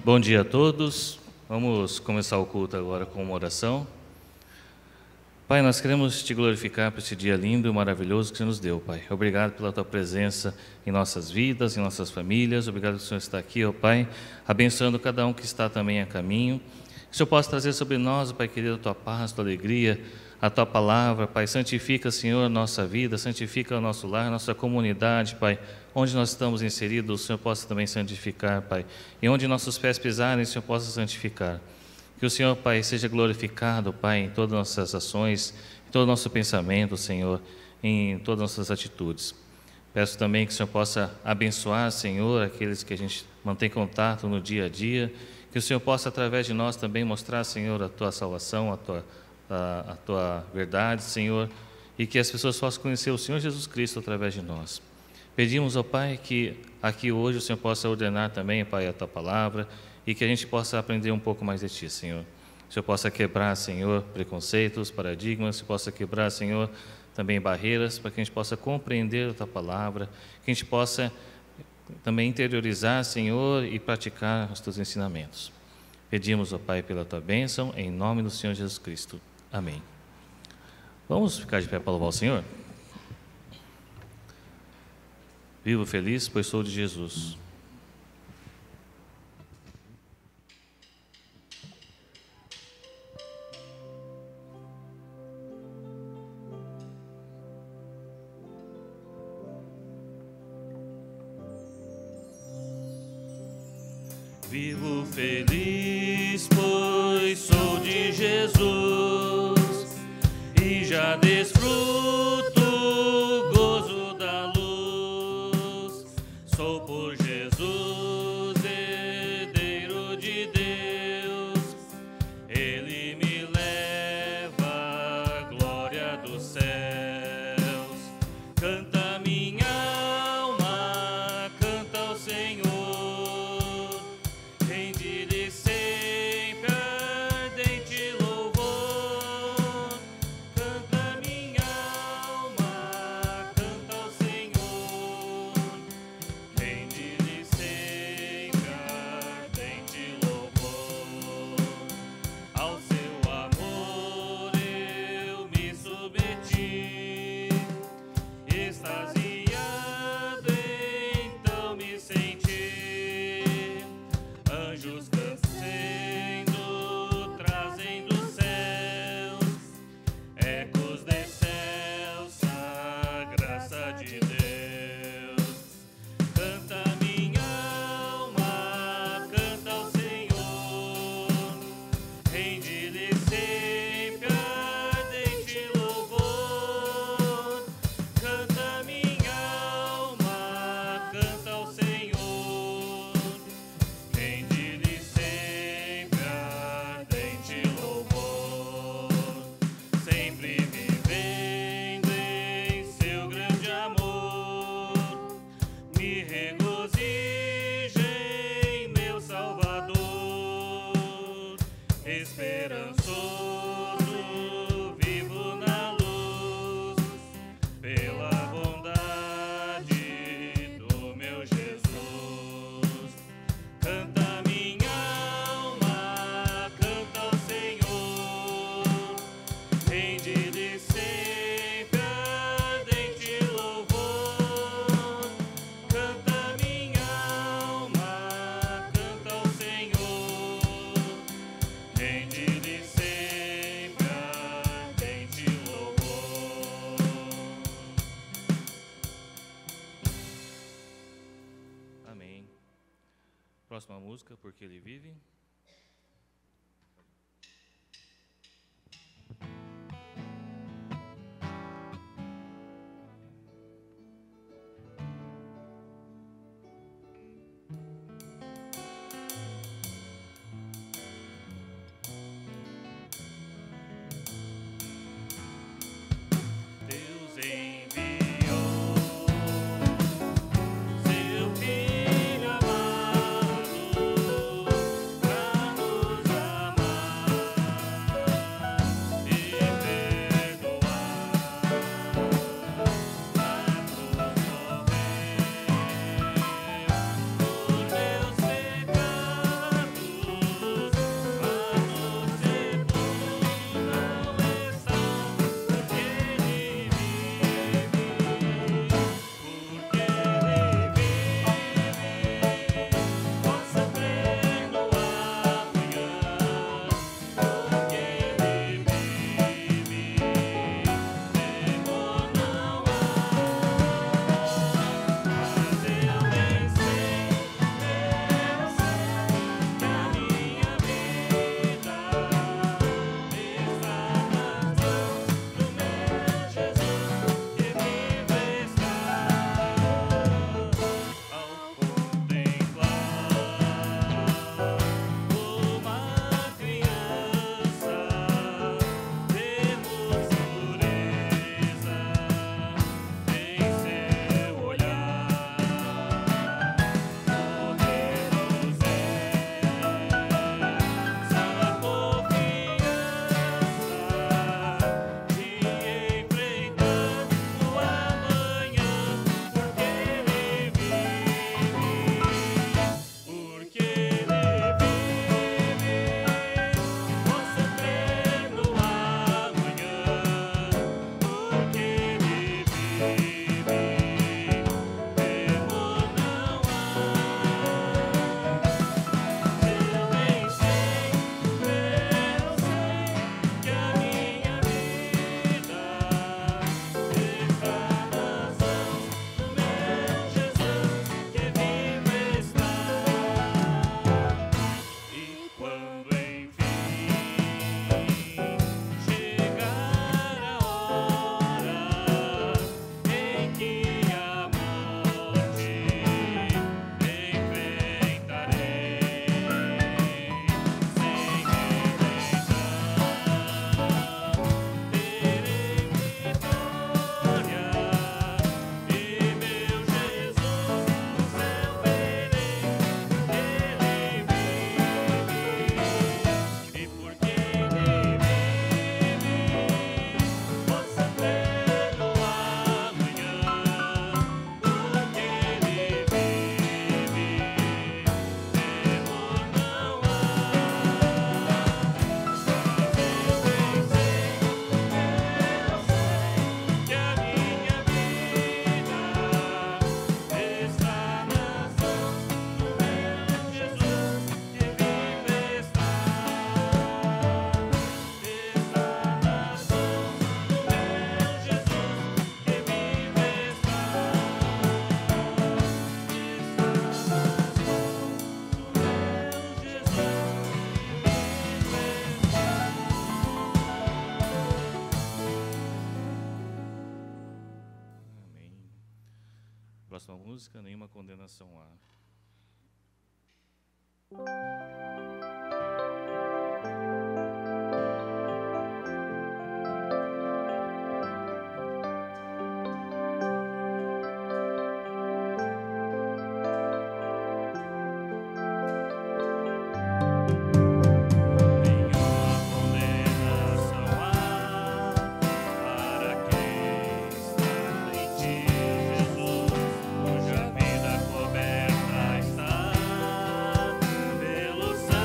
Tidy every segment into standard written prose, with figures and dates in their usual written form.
Bom dia a todos. Vamos começar o culto agora com uma oração. Pai, nós queremos te glorificar por esse dia lindo e maravilhoso que você nos deu, Pai. Obrigado pela tua presença em nossas vidas, em nossas famílias. Obrigado que o Senhor está aqui, ó Pai, abençoando cada um que está também a caminho. Que o Senhor possa trazer sobre nós, Pai querido, a tua paz, a tua alegria, a tua palavra, Pai. Santifica, Senhor, a nossa vida, santifica o nosso lar, a nossa comunidade, Pai. Onde nós estamos inseridos, o Senhor possa também santificar, Pai. E onde nossos pés pisarem, o Senhor possa santificar. Que o Senhor, Pai, seja glorificado, Pai, em todas as nossas ações, em todo o nosso pensamento, Senhor, em todas as nossas atitudes. Peço também que o Senhor possa abençoar, Senhor, aqueles que a gente mantém contato no dia a dia. Que o Senhor possa, através de nós, também mostrar, Senhor, a tua salvação, a tua verdade, Senhor, e que as pessoas possam conhecer o Senhor Jesus Cristo através de nós. Pedimos, ó Pai, que aqui hoje o Senhor possa ordenar também, Pai, a tua palavra e que a gente possa aprender um pouco mais de ti, Senhor. Que o Senhor possa quebrar, Senhor, preconceitos, paradigmas, que o Senhor possa quebrar, Senhor, também barreiras, para que a gente possa compreender a tua palavra, que a gente possa também interiorizar, Senhor, e praticar os teus ensinamentos. Pedimos, ó Pai, pela tua bênção, em nome do Senhor Jesus Cristo. Amém. Vamos ficar de pé para louvar o Senhor? Vivo feliz, pois sou de Jesus. Vivo feliz, pois sou de Jesus e já desfruto o gozo da luz. Sou por Jesus herdeiro de Deus, Ele me leva à glória dos céus. Canta minha alma, canta ao Senhor. Próxima música, Porque Ele Vive. Seu Filho amado justiça, nenhuma condenação há. Cuja vida coberta está pelo sangue.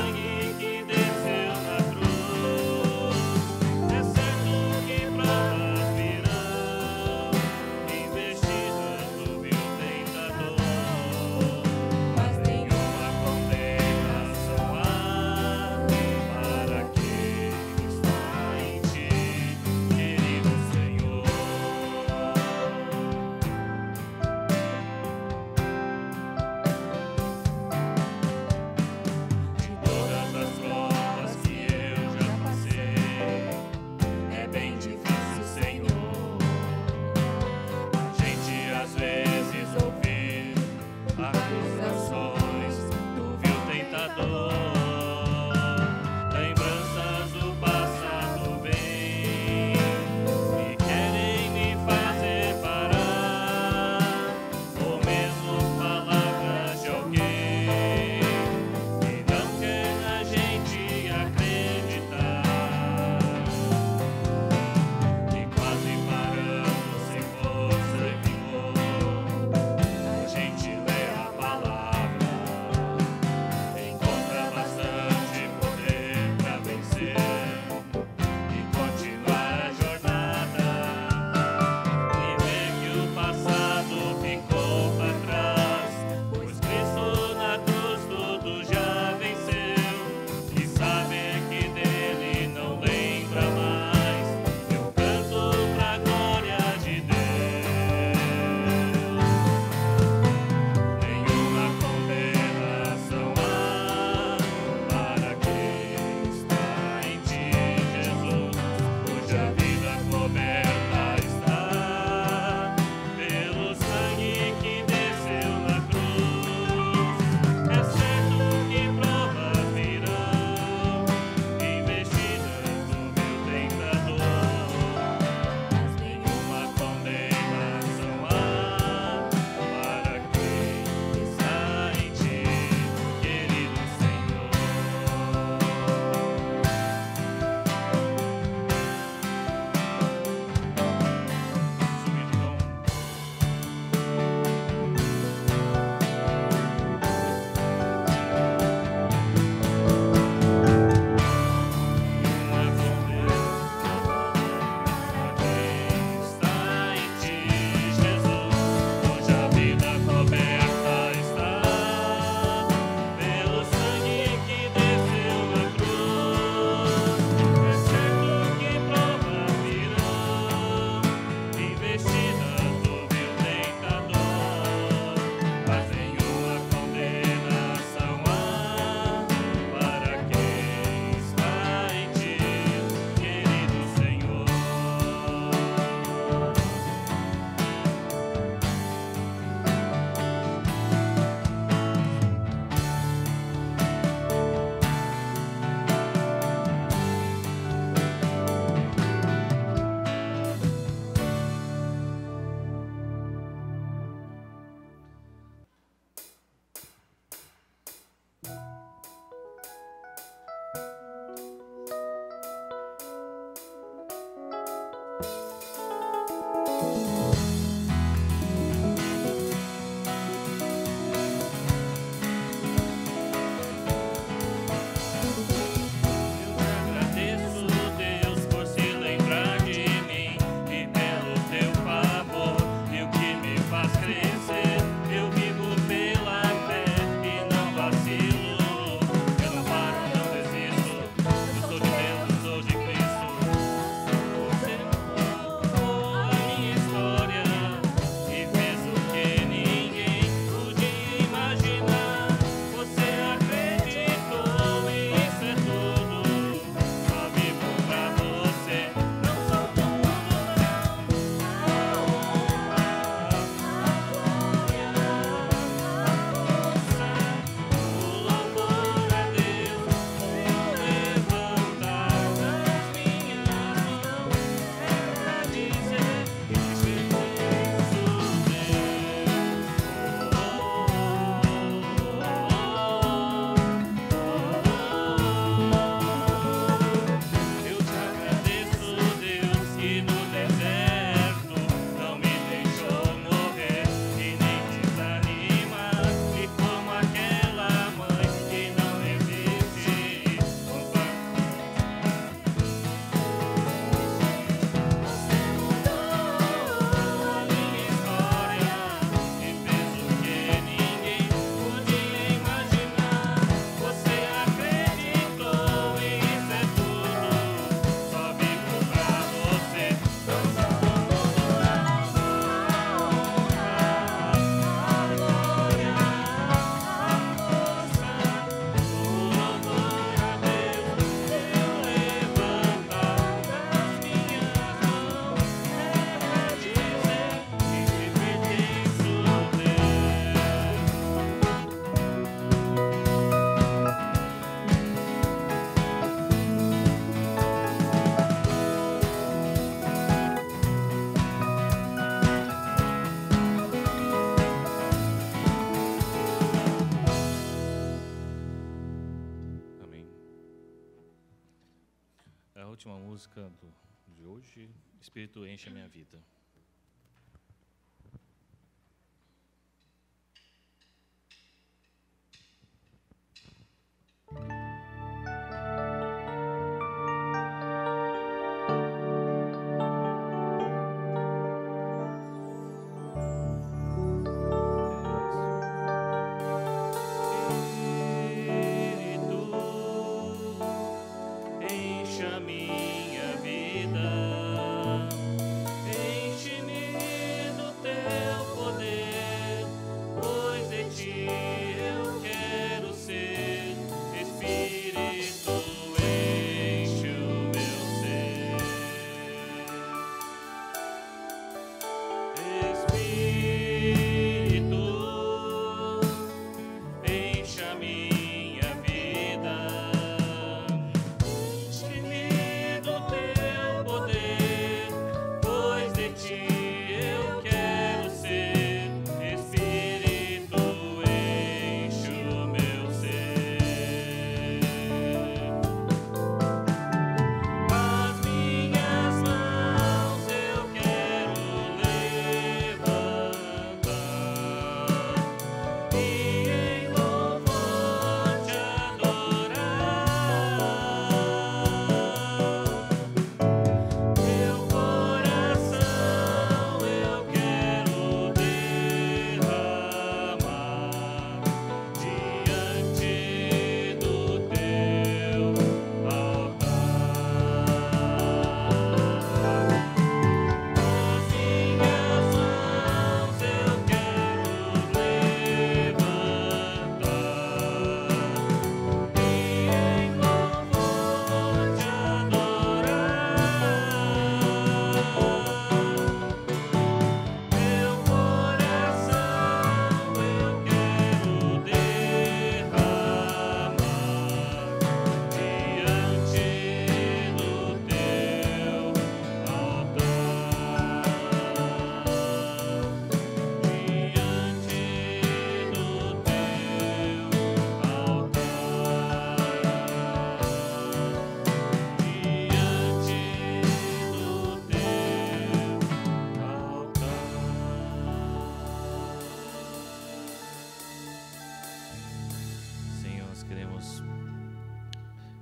A última música de hoje, Espírito enche a minha vida.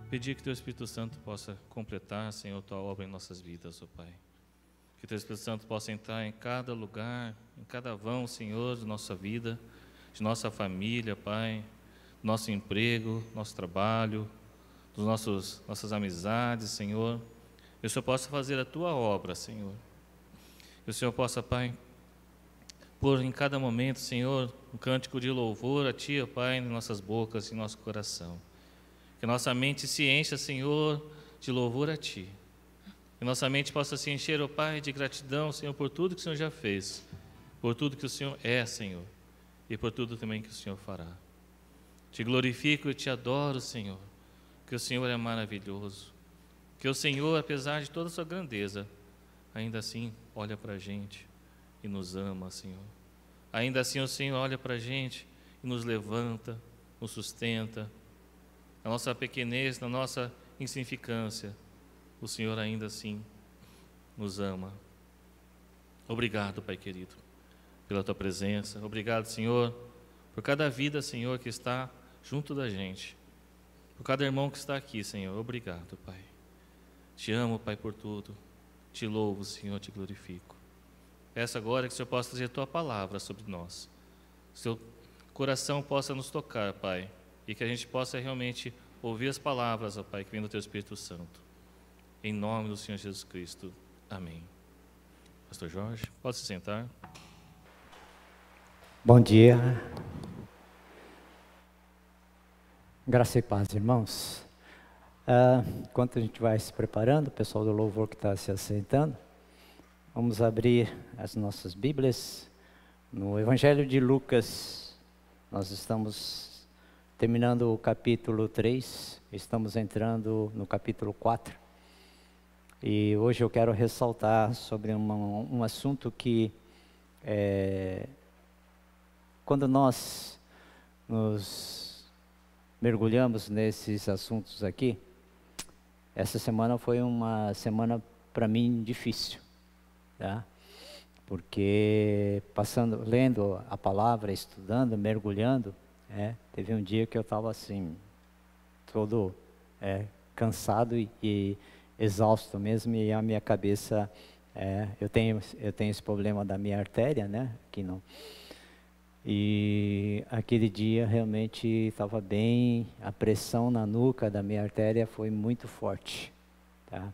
Pedir que Teu Espírito Santo possa completar, Senhor, Tua obra em nossas vidas, ó Pai. Que Teu Espírito Santo possa entrar em cada lugar, em cada vão, Senhor, de nossa vida, de nossa família, Pai, nosso emprego, nosso trabalho, dos nossas amizades, Senhor. Que o Senhor possa fazer a Tua obra, Senhor. Que o Senhor possa, Pai, pôr em cada momento, Senhor, um cântico de louvor a Ti, ó Pai, em nossas bocas e em nosso coração. Que nossa mente se encha, Senhor, de louvor a Ti. Que nossa mente possa se encher, ó Pai, de gratidão, Senhor, por tudo que o Senhor já fez, por tudo que o Senhor é, Senhor, e por tudo também que o Senhor fará. Te glorifico e te adoro, Senhor, que o Senhor é maravilhoso, que o Senhor, apesar de toda a sua grandeza, ainda assim olha para a gente e nos ama, Senhor. Ainda assim o Senhor olha para a gente e nos levanta, nos sustenta. Na nossa pequenez, na nossa insignificância, o Senhor ainda assim nos ama. Obrigado, Pai querido, pela Tua presença. Obrigado, Senhor, por cada vida, Senhor, que está junto da gente. Por cada irmão que está aqui, Senhor. Obrigado, Pai. Te amo, Pai, por tudo. Te louvo, Senhor, te glorifico. Peço agora que o Senhor possa trazer a Tua palavra sobre nós. Que o Seu coração possa nos tocar, Pai. E que a gente possa realmente ouvir as palavras, ó Pai, que vem do Teu Espírito Santo. Em nome do Senhor Jesus Cristo. Amém. Pastor Jorge, pode se sentar. Bom dia. Graça e paz, irmãos. Enquanto a gente vai se preparando, o pessoal do louvor que está se assentando, vamos abrir as nossas Bíblias no Evangelho de Lucas. Nós estamos terminando o capítulo 3, estamos entrando no capítulo 4. E hoje eu quero ressaltar sobre um assunto que, quando nós nos mergulhamos nesses assuntos aqui, essa semana foi uma semana para mim difícil, tá? Porque lendo a palavra, estudando, mergulhando, teve um dia que eu estava assim, todo cansado e exausto mesmo, e a minha cabeça, eu tenho esse problema da minha artéria, né? Aqui não. E aquele dia realmente estava bem, a pressão na nuca da minha artéria foi muito forte, tá?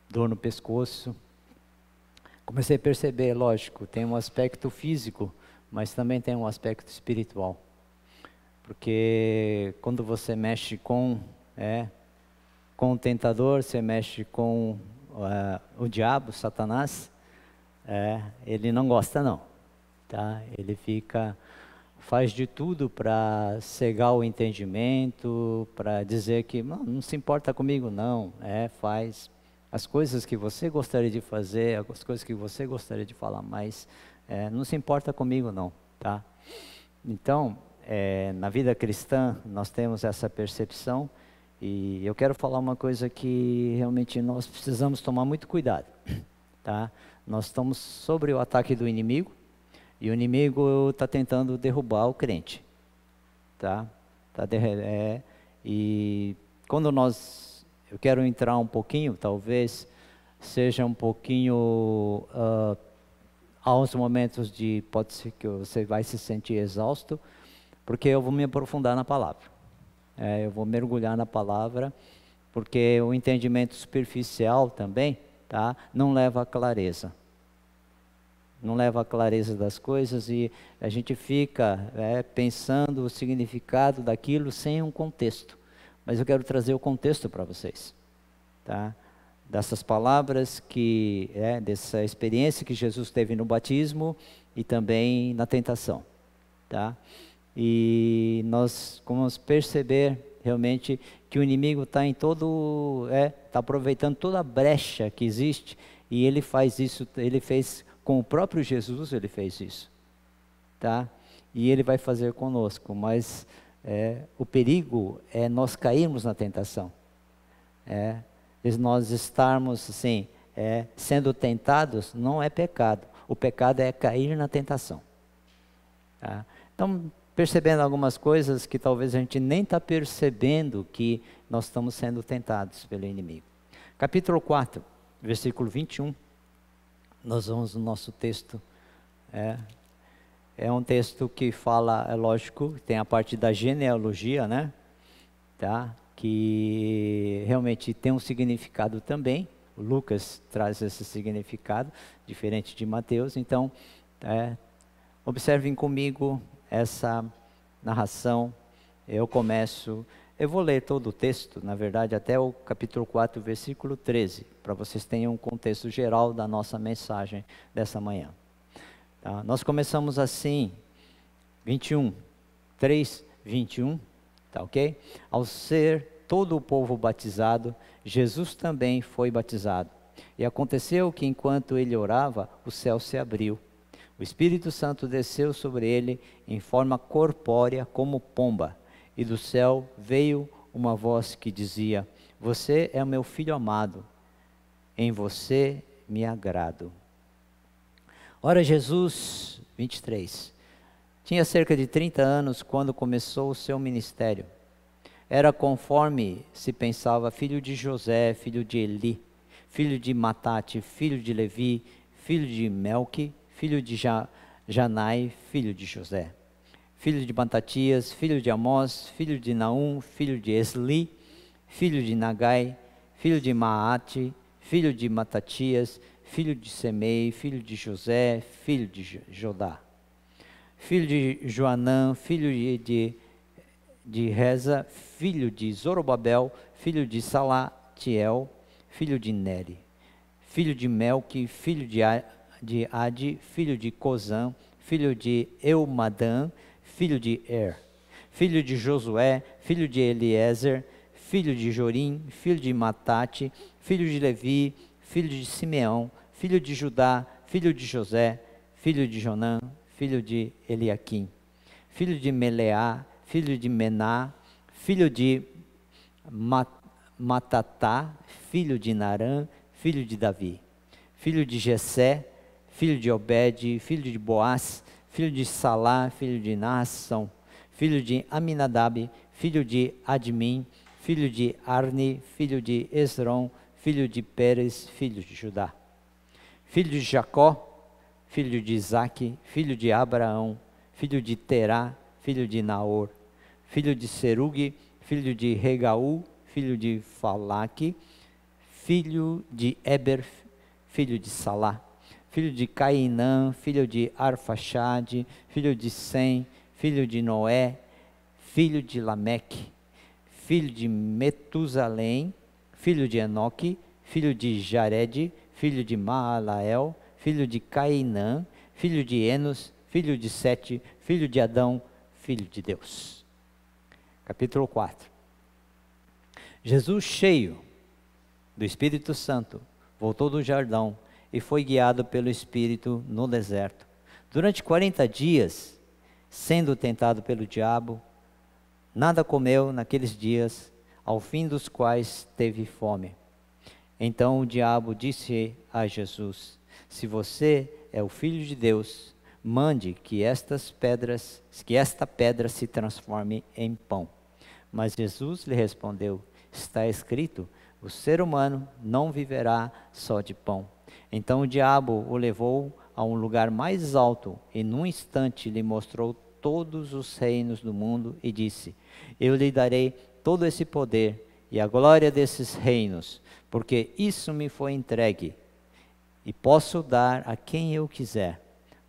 Dor no pescoço. Comecei a perceber, lógico, tem um aspecto físico, mas também tem um aspecto espiritual. Porque quando você mexe com o tentador, você mexe com o diabo, Satanás, ele não gosta não, tá? Ele faz de tudo para cegar o entendimento, para dizer que não se importa comigo não, faz as coisas que você gostaria de fazer, as coisas que você gostaria de falar, mas não se importa comigo não, tá? Então, na vida cristã, nós temos essa percepção, e eu quero falar uma coisa que realmente nós precisamos tomar muito cuidado, tá? Nós estamos sobre o ataque do inimigo, e o inimigo está tentando derrubar o crente, tá? E quando eu quero entrar um pouquinho, talvez seja um pouquinho, aos momentos pode ser que você vai se sentir exausto, porque eu vou me aprofundar na palavra. Eu vou mergulhar na palavra, porque o entendimento superficial também, tá? Não leva à clareza. Não leva à clareza das coisas, e a gente fica pensando o significado daquilo sem um contexto. Mas eu quero trazer o contexto para vocês, tá? Dessas palavras dessa experiência que Jesus teve no batismo e também na tentação, tá? E nós vamos perceber realmente que o inimigo está está aproveitando toda a brecha que existe, e ele faz isso, ele fez com o próprio Jesus, ele fez isso, tá? E ele vai fazer conosco, mas o perigo é nós cairmos na tentação, nós estarmos assim, sendo tentados não é pecado, o pecado é cair na tentação, tá? Então, percebendo algumas coisas que talvez a gente nem está percebendo que nós estamos sendo tentados pelo inimigo. Capítulo 4, versículo 21, nós vamos no nosso texto. É um texto que fala, lógico, tem a parte da genealogia, né? Tá? Que realmente tem um significado também. O Lucas traz esse significado, diferente de Mateus. Então, observem comigo essa narração. Eu vou ler todo o texto, na verdade, até o capítulo 4, versículo 13, para vocês tenham um contexto geral da nossa mensagem dessa manhã. Tá? Nós começamos assim, 3, 21, tá ok? Ao ser todo o povo batizado, Jesus também foi batizado. E aconteceu que enquanto ele orava, o céu se abriu. O Espírito Santo desceu sobre ele em forma corpórea como pomba, e do céu veio uma voz que dizia: você é o meu filho amado, em você me agrado. Ora, Jesus, 23, tinha cerca de 30 anos quando começou o seu ministério. Era conforme se pensava filho de José, filho de Eli, filho de Matate, filho de Levi, filho de Melque, filho de Janai, filho de José, filho de Matatias, filho de Amós, filho de Naum, filho de Esli, filho de Nagai, filho de Maate, filho de Matatias, filho de Semei, filho de José, filho de Jodá, filho de Joanã, filho de Reza, filho de Zorobabel, filho de Salatiel, filho de Neri, filho de Melque, filho de Adi, filho de Cozã, filho de Eumadã, filho de filho de Josué, filho de Eliezer, filho de Jorim, filho de Matate, filho de Levi, filho de Simeão, filho de Judá, filho de José, filho de Jonã, filho de Eliaquim, filho de Meleá, filho de Mená, filho de Matatá, filho de Narã, filho de Davi, filho de Jessé, filho de Obed, filho de Boaz, filho de Salá, filho de Naassão, filho de Aminadab, filho de Admin, filho de Arni, filho de Esrom, filho de Pérez, filho de Judá, filho de Jacó, filho de Isaque, filho de Abraão, filho de Terá, filho de Naor, filho de Serugue, filho de Regaú, filho de Falaque, filho de Eber, filho de Salá, filho de Cainã, filho de Arfaxade, filho de Sem, filho de Noé, filho de Lameque, filho de Metusalém, filho de Enoque, filho de Jared, filho de Maalael, filho de Cainã, filho de Enos, filho de Sete, filho de Adão, filho de Deus. Capítulo 4. Jesus, cheio do Espírito Santo, voltou do Jordão e foi guiado pelo Espírito no deserto. Durante 40 dias, sendo tentado pelo diabo, nada comeu naqueles dias, ao fim dos quais teve fome. Então o diabo disse a Jesus: se você é o Filho de Deus, mande que esta pedra se transforme em pão. Mas Jesus lhe respondeu: está escrito, o ser humano não viverá só de pão. Então o diabo o levou a um lugar mais alto e num instante lhe mostrou todos os reinos do mundo e disse: eu lhe darei todo esse poder e a glória desses reinos, porque isso me foi entregue e posso dar a quem eu quiser.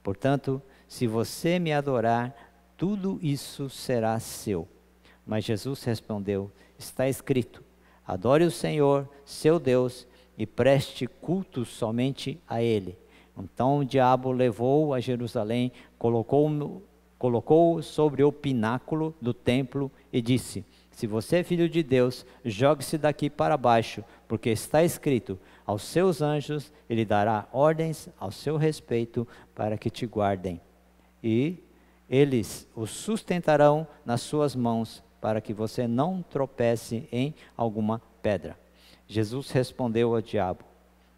Portanto, se você me adorar, tudo isso será seu. Mas Jesus respondeu: está escrito, adore o Senhor, seu Deus, e preste culto somente a Ele. Então o diabo levou-o a Jerusalém, colocou-o sobre o pináculo do templo e disse: se você é filho de Deus, jogue-se daqui para baixo, porque está escrito, aos seus anjos ele dará ordens ao seu respeito para que te guardem. E eles o sustentarão nas suas mãos, para que você não tropece em alguma pedra. Jesus respondeu ao diabo: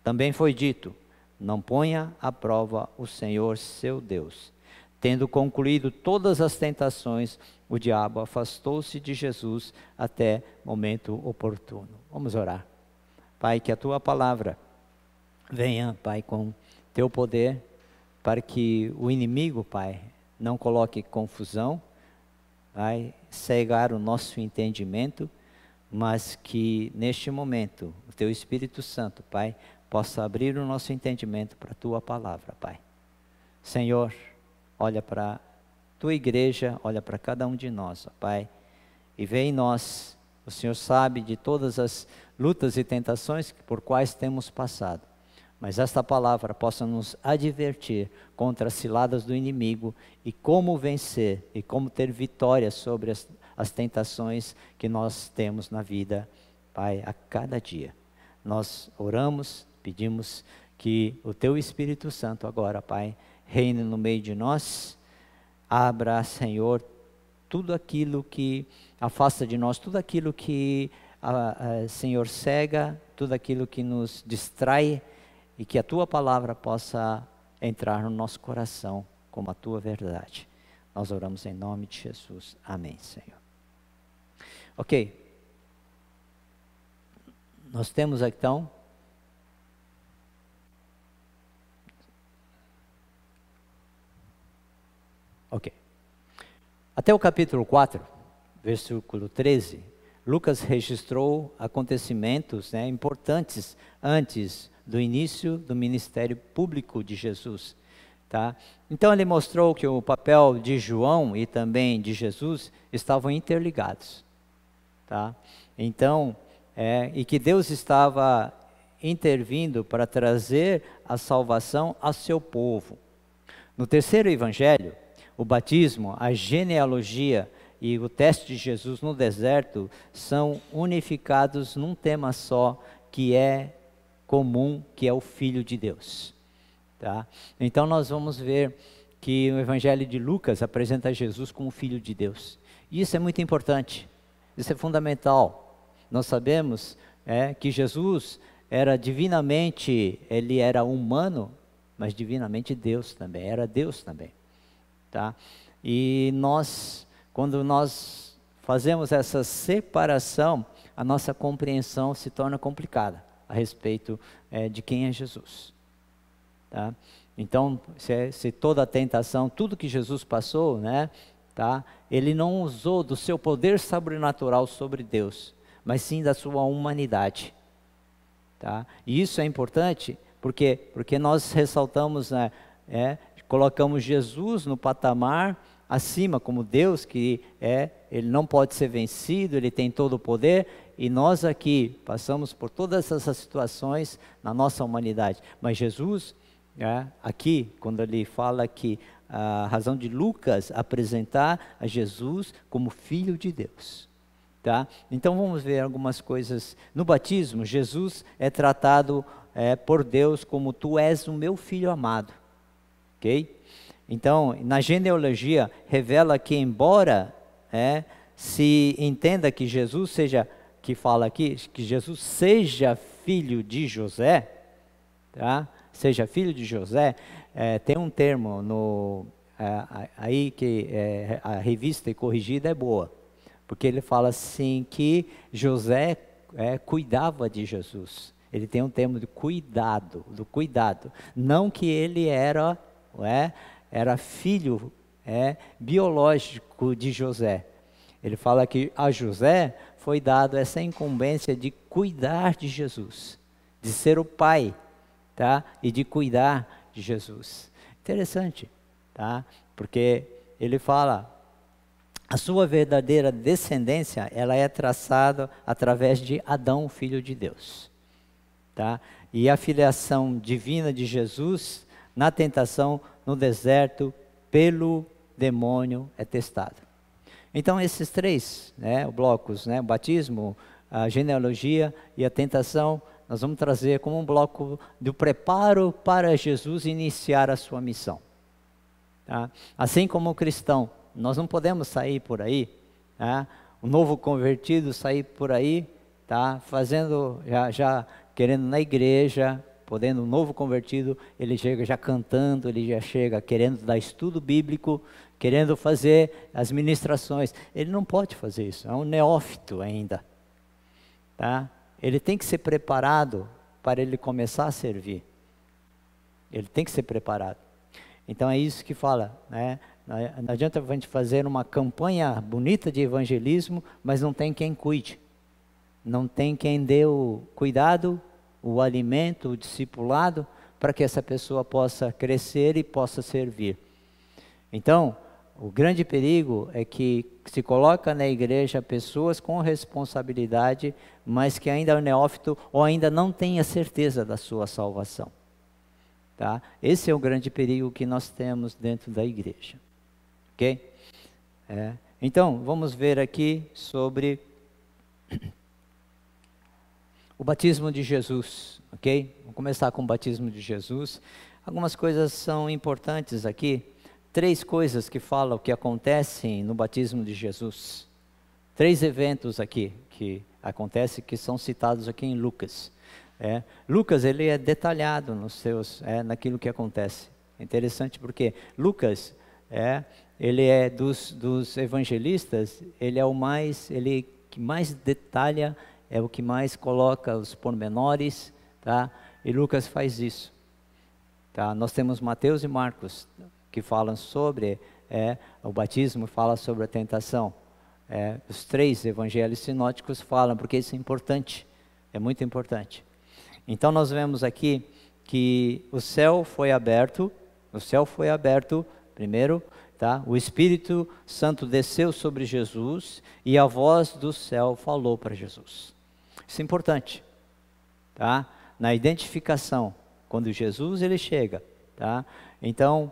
também foi dito, não ponha à prova o Senhor seu Deus. Tendo concluído todas as tentações, o diabo afastou-se de Jesus até momento oportuno. Vamos orar. Pai, que a tua palavra venha, Pai, com teu poder, para que o inimigo, Pai, não coloque confusão, Pai, cegar o nosso entendimento, mas que neste momento o teu Espírito Santo, Pai, possa abrir o nosso entendimento para a tua palavra, Pai. Senhor, olha para a tua igreja, olha para cada um de nós, ó Pai, e vê em nós. O Senhor sabe de todas as lutas e tentações por quais temos passado, mas esta palavra possa nos advertir contra as ciladas do inimigo e como vencer e como ter vitória sobre as tentações que nós temos na vida, Pai, a cada dia. Nós oramos, pedimos que o teu Espírito Santo agora, Pai, reine no meio de nós. Abra, Senhor, tudo aquilo que afasta de nós, tudo aquilo que, Senhor, cega, tudo aquilo que nos distrai, e que a tua palavra possa entrar no nosso coração como a tua verdade. Nós oramos em nome de Jesus. Amém, Senhor. Ok. Nós temos então até o capítulo 4, versículo 13, Lucas registrou acontecimentos importantes antes do início do ministério público de Jesus. Tá? Então ele mostrou que o papel de João e também de Jesus estavam interligados. Tá? Então, e que Deus estava intervindo para trazer a salvação ao seu povo. No terceiro evangelho, o batismo, a genealogia e o teste de Jesus no deserto são unificados num tema só, que é comum, que é o Filho de Deus. Tá? Então nós vamos ver que o evangelho de Lucas apresenta Jesus como Filho de Deus. E isso é muito importante, isso é fundamental. nós sabemos que Jesus era divinamente, ele era humano, mas divinamente Deus também, era Deus também, tá? E quando nós fazemos essa separação, a nossa compreensão se torna complicada a respeito de quem é Jesus, tá? Então, se toda a tentação, tudo que Jesus passou, né, tá? Ele não usou do seu poder sobrenatural sobre Deus, mas sim da sua humanidade, tá? E isso é importante, porque nós ressaltamos, colocamos Jesus no patamar acima como Deus, que ele não pode ser vencido, ele tem todo o poder, e nós aqui passamos por todas essas situações na nossa humanidade, mas Jesus, aqui, quando ele fala que a razão de Lucas apresentar a Jesus como Filho de Deus, tá? Então vamos ver algumas coisas. No batismo, Jesus é tratado por Deus como tu és o meu filho amado, ok? Então, na genealogia, revela que embora se entenda que Jesus seja, que fala aqui, que Jesus seja filho de José, tá? Seja filho de José, tem um termo aí que a revista e corrigida é boa, porque ele fala assim que José cuidava de Jesus. Ele tem um termo de cuidado, do cuidado. Não que ele era filho biológico de José. Ele fala que a José foi dado essa incumbência de cuidar de Jesus, de ser o pai, tá? E de cuidar de Jesus. Interessante, tá? Porque ele fala, a sua verdadeira descendência, ela é traçada através de Adão, filho de Deus, tá? E a filiação divina de Jesus na tentação no deserto pelo demônio é testado. Então esses três blocos, o batismo, a genealogia e a tentação, nós vamos trazer como um bloco do preparo para Jesus iniciar a sua missão, tá? Assim como o cristão, nós não podemos sair por aí, tá? O novo convertido sair por aí, tá? Fazendo, já querendo na igreja, podendo um novo convertido, ele chega já cantando, ele já chega querendo dar estudo bíblico, querendo fazer as ministrações. Ele não pode fazer isso, é um neófito ainda, tá? Ele tem que ser preparado para ele começar a servir. Ele tem que ser preparado. Então é isso que fala, né? Não adianta a gente fazer uma campanha bonita de evangelismo, mas não tem quem cuide. Não tem quem dê o cuidado, o alimento, o discipulado, para que essa pessoa possa crescer e possa servir. Então, o grande perigo é que se coloca na igreja pessoas com responsabilidade, mas que ainda é neófito ou ainda não tem a certeza da sua salvação, tá? Esse é o grande perigo que nós temos dentro da igreja, ok? Então, vamos ver aqui sobre o batismo de Jesus, ok? Vamos começar com o batismo de Jesus. Algumas coisas são importantes aqui. 3 coisas que falam que acontecem no batismo de Jesus. 3 eventos aqui que acontecem, que são citados aqui em Lucas. Lucas, ele é detalhado naquilo que acontece. É interessante porque Lucas, ele é dos evangelistas, ele é ele que mais detalha, é o que mais coloca os pormenores, tá? E Lucas faz isso, tá? Nós temos Mateus e Marcos, que falam sobre o batismo, fala sobre a tentação. Os 3 evangelhos sinóticos falam, porque isso é importante, é muito importante. Então nós vemos aqui que o céu foi aberto primeiro, tá? O Espírito Santo desceu sobre Jesus e a voz do céu falou para Jesus. Isso é importante, tá? Na identificação, quando Jesus ele chega, tá? Então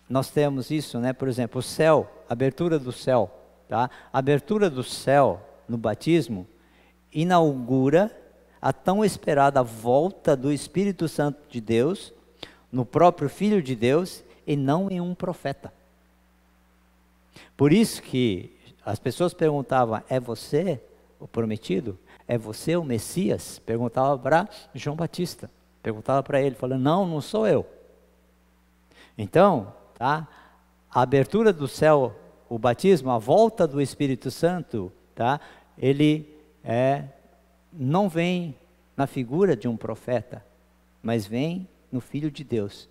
nós temos isso, né? Por exemplo, o céu, abertura do céu, tá? A abertura do céu no batismo inaugura a tão esperada volta do Espírito Santo de Deus no próprio Filho de Deus e não em um profeta. Por isso que as pessoas perguntavam, é você o prometido? É você o Messias? Perguntava para João Batista. Perguntava para ele, falando, não, não sou eu. Então, tá? A abertura do céu, o batismo, a volta do Espírito Santo, tá? Ele não vem na figura de um profeta, mas vem no Filho de Deus.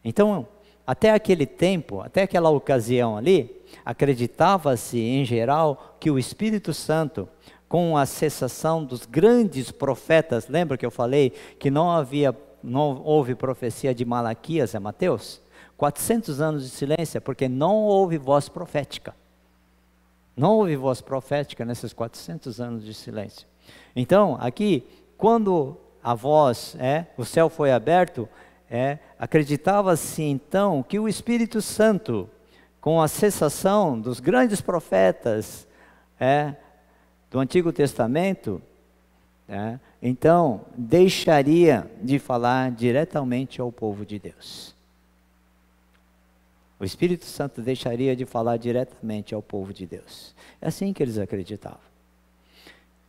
Então, até aquele tempo, até aquela ocasião ali, acreditava-se em geral que o Espírito Santo, com a cessação dos grandes profetas, lembra que eu falei que não houve profecia de Malaquias a Mateus? 400 anos de silêncio, porque não houve voz profética. Não houve voz profética nesses 400 anos de silêncio. Então, aqui, quando a voz, o céu foi aberto, acreditava-se então que o Espírito Santo, com a cessação dos grandes profetas do Antigo Testamento, então deixaria de falar diretamente ao povo de Deus. O Espírito Santo deixaria de falar diretamente ao povo de Deus. É assim que eles acreditavam.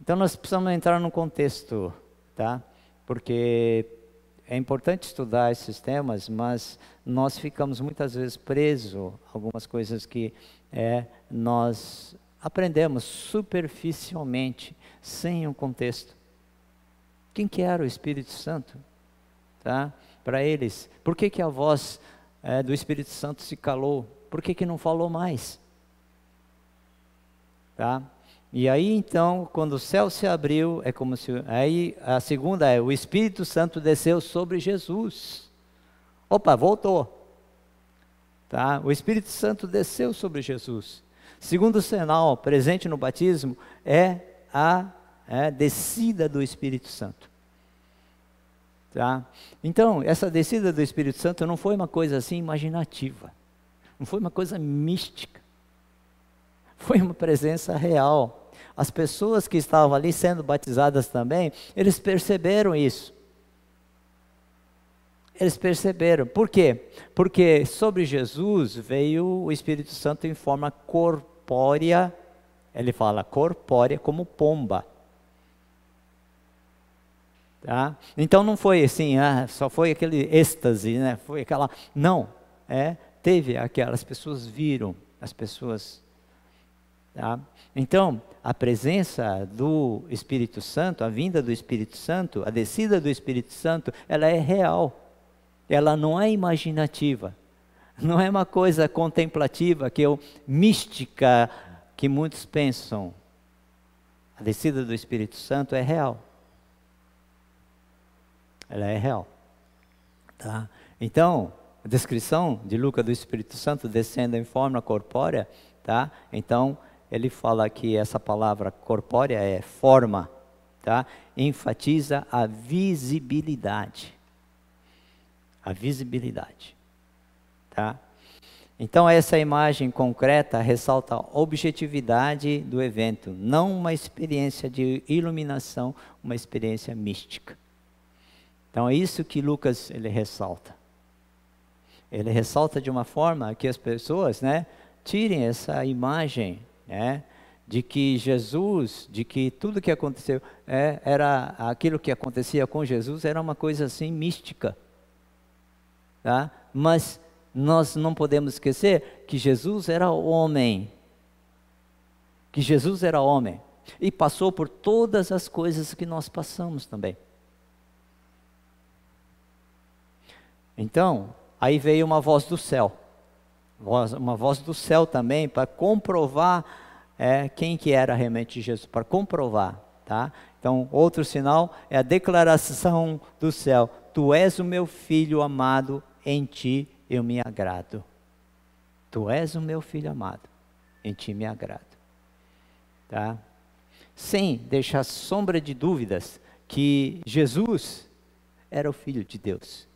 Então nós precisamos entrar no contexto, tá? Porque é importante estudar esses temas, mas nós ficamos muitas vezes presos a algumas coisas que nós aprendemos superficialmente, sem um contexto. Quem que era o Espírito Santo? Tá? Para eles, por que a voz do Espírito Santo se calou? Por que não falou mais? Tá? E aí então, quando o céu se abriu, é como se... Aí a segunda o Espírito Santo desceu sobre Jesus. Opa, voltou. Tá? O Espírito Santo desceu sobre Jesus. Segundo sinal presente no batismo é a descida do Espírito Santo. Tá? Então, essa descida do Espírito Santo não foi uma coisa assim imaginativa. Não foi uma coisa mística. Foi uma presença real. As pessoas que estavam ali sendo batizadas também, eles perceberam isso. Eles perceberam. Por quê? Porque sobre Jesus veio o Espírito Santo em forma corpórea. Ele fala corpórea como pomba. Tá? Então não foi assim, só foi aquele êxtase, né? Foi aquela... Não, teve aquelas pessoas viram, as pessoas... Tá? Então, a presença do Espírito Santo, a vinda do Espírito Santo, a descida do Espírito Santo, ela é real. Ela não é imaginativa. Não é uma coisa contemplativa, mística, que muitos pensam. A descida do Espírito Santo é real. Ela é real. Tá? Então, a descrição de Lucas do Espírito Santo descendo em forma corpórea, tá? Então, ele fala que essa palavra corpórea é forma, tá? Enfatiza a visibilidade. A visibilidade. Tá? Então, essa imagem concreta ressalta a objetividade do evento, não uma experiência de iluminação, uma experiência mística. Então é isso que Lucas ele ressalta. Ele ressalta de uma forma que as pessoas, tirem essa imagem, de que Jesus, de que tudo que aconteceu, era aquilo que acontecia com Jesus, era uma coisa assim mística. Tá? Mas nós não podemos esquecer que Jesus era homem. Que Jesus era homem. E passou por todas as coisas que nós passamos também. Então, aí veio uma voz do céu. Uma voz do céu também, para comprovar quem que era realmente Jesus. Para comprovar, tá? Então, outro sinal é a declaração do céu. Tu és o meu filho amado, em ti eu me agrado. Tu és o meu filho amado, em ti me agrado. Tá? Sem deixar sombra de dúvidas que Jesus era o Filho de Deus.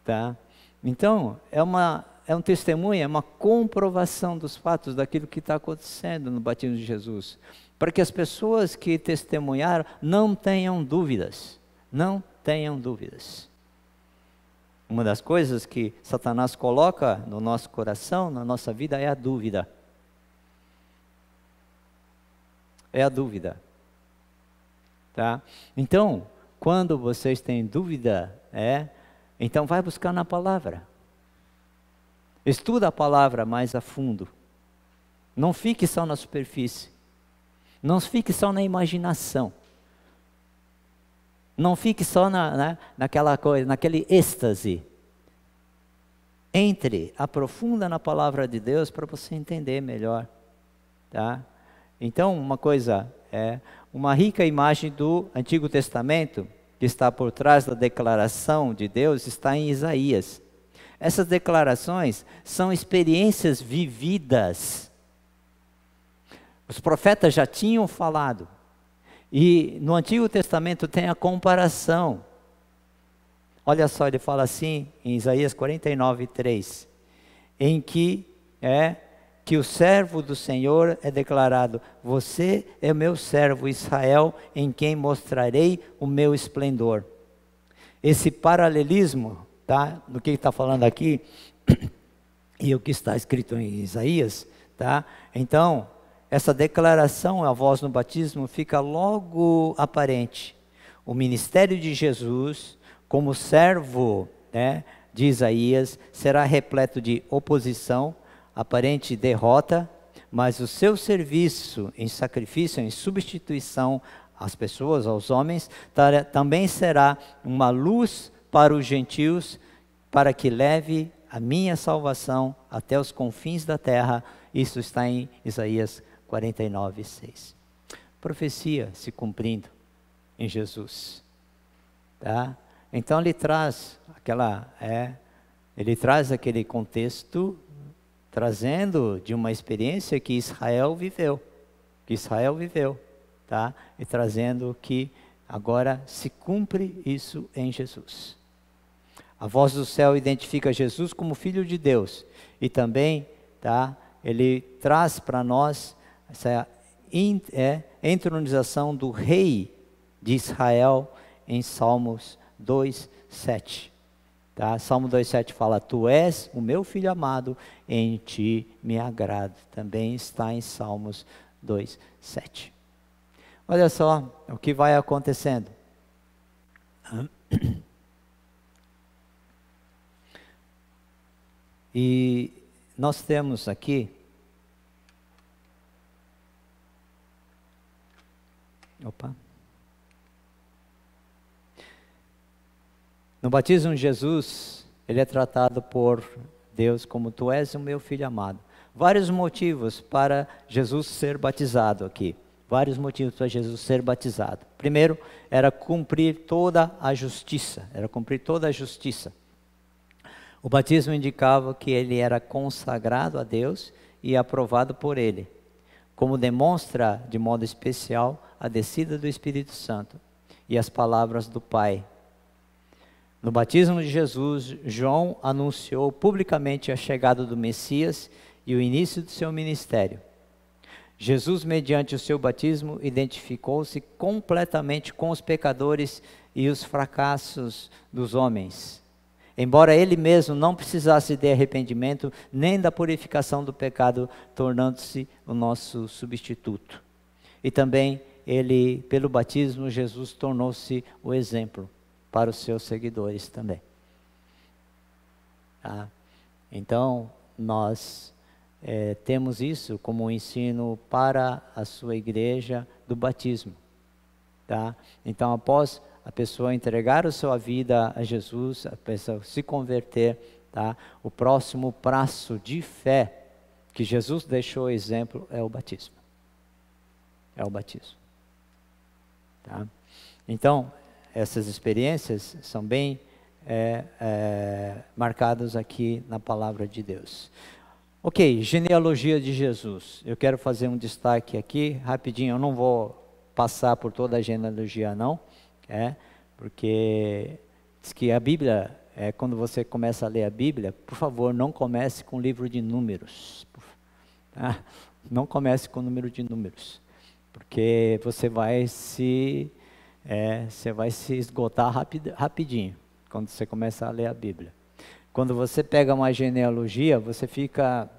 Tá? Então, é um testemunho, é uma comprovação dos fatos daquilo que está acontecendo no batismo de Jesus. Para que as pessoas que testemunharam não tenham dúvidas. Não tenham dúvidas. Uma das coisas que Satanás coloca no nosso coração, na nossa vida, é a dúvida. É a dúvida. Tá? Então, quando vocês têm dúvida, então vai buscar na palavra. Estuda a palavra mais a fundo. Não fique só na superfície. Não fique só na imaginação. Não fique só naquela coisa, naquele êxtase. Entre, aprofunda na palavra de Deus para você entender melhor. Tá? Então, uma coisa uma rica imagem do Antigo Testamento, que está por trás da declaração de Deus, está em Isaías. Essas declarações são experiências vividas. Os profetas já tinham falado. E no Antigo Testamento tem a comparação. Olha só, ele fala assim em Isaías 49:3, em que o servo do Senhor é declarado: você é meu servo Israel, em quem mostrarei o meu esplendor. Esse paralelismo, tá, do que está falando aqui e o que está escrito em Isaías, tá? Então, essa declaração, a voz no batismo, fica logo aparente. O ministério de Jesus, como servo de Isaías, será repleto de oposição, aparente derrota, mas o seu serviço em sacrifício, em substituição às pessoas, aos homens, também será uma luz para os gentios, para que leve a minha salvação até os confins da terra. Isso está em Isaías 49:6. Profecia se cumprindo em Jesus. Tá? Então ele traz aquele contexto, trazendo de uma experiência que Israel viveu, tá? E trazendo que agora se cumpre isso em Jesus. A voz do céu identifica Jesus como Filho de Deus, e também, tá, ele traz para nós essa entronização do rei de Israel em Salmos 2:7. Tá? Salmo 2:7 fala: tu és o meu filho amado, em ti me agrado. Também está em Salmos 2:7. Olha só o que vai acontecendo. E nós temos aqui no batismo de Jesus, ele é tratado por Deus como: tu és o meu filho amado. Vários motivos para Jesus ser batizado aqui. Vários motivos para Jesus ser batizado. Primeiro, era cumprir toda a justiça. O batismo indicava que ele era consagrado a Deus e aprovado por ele, como demonstra de modo especial a descida do Espírito Santo e as palavras do Pai. No batismo de Jesus, João anunciou publicamente a chegada do Messias e o início do seu ministério. Jesus, mediante o seu batismo, identificou-se completamente com os pecadores e os fracassos dos homens. Embora ele mesmo não precisasse de arrependimento, nem da purificação do pecado, tornando-se o nosso substituto. E também ele, pelo batismo, Jesus tornou-se o exemplo para os seus seguidores também. Tá? Então, nós temos isso como um ensino para a sua igreja do batismo. Tá? Então, após a pessoa entregar a sua vida a Jesus, a pessoa se converter, tá? O próximo passo de fé que Jesus deixou exemplo é o batismo. Tá? Então, essas experiências são bem marcadas aqui na palavra de Deus. Ok, genealogia de Jesus. Eu quero fazer um destaque aqui, rapidinho. Eu não vou passar por toda a genealogia não, porque diz que a Bíblia, quando você começa a ler a Bíblia, por favor, não comece com o livro de números. Tá? Não comece com o número de números, porque você vai se esgotar rapidinho, quando você começar a ler a Bíblia. Quando você pega uma genealogia, você fica,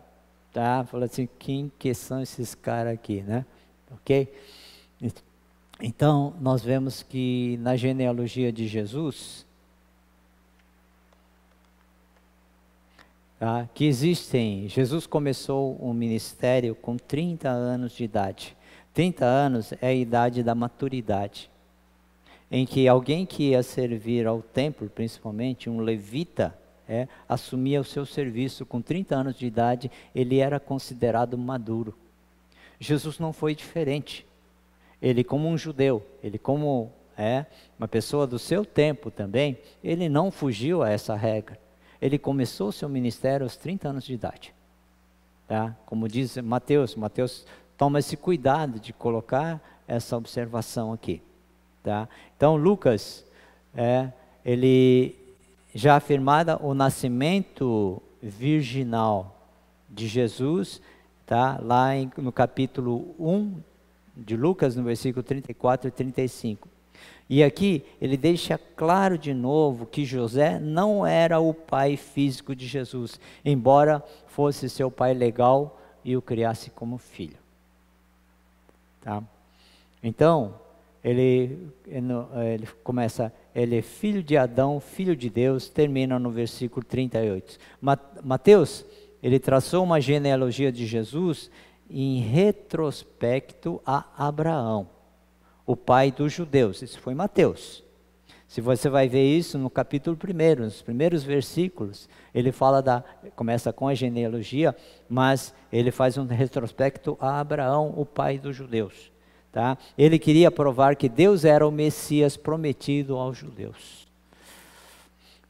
tá, fala assim, quem que são esses caras aqui, né? Ok? Então, nós vemos que na genealogia de Jesus, tá, que Jesus começou um ministério com 30 anos de idade. 30 anos é a idade da maturidade, em que alguém que ia servir ao templo, principalmente um levita, assumia o seu serviço com 30 anos de idade, ele era considerado maduro. Jesus não foi diferente. Ele, como um judeu, ele como uma pessoa do seu tempo também, ele não fugiu a essa regra. Ele começou seu ministério aos 30 anos de idade. Tá? Como diz Mateus toma esse cuidado de colocar essa observação aqui. Tá? Então Lucas, ele já afirmada o nascimento virginal de Jesus, tá? Lá no capítulo 1 de Lucas, no versículo 34 e 35. E aqui ele deixa claro de novo que José não era o pai físico de Jesus, embora fosse seu pai legal e o criasse como filho. Tá? Então, ele começa, ele é filho de Adão, filho de Deus, termina no versículo 38. Mateus, ele traçou uma genealogia de Jesus em retrospecto a Abraão, o pai dos judeus. Isso foi Mateus. Se você vai ver isso no capítulo 1, nos primeiros versículos, ele começa com a genealogia, mas ele faz um retrospecto a Abraão, o pai dos judeus. Tá? Ele queria provar que Deus era o Messias prometido aos judeus.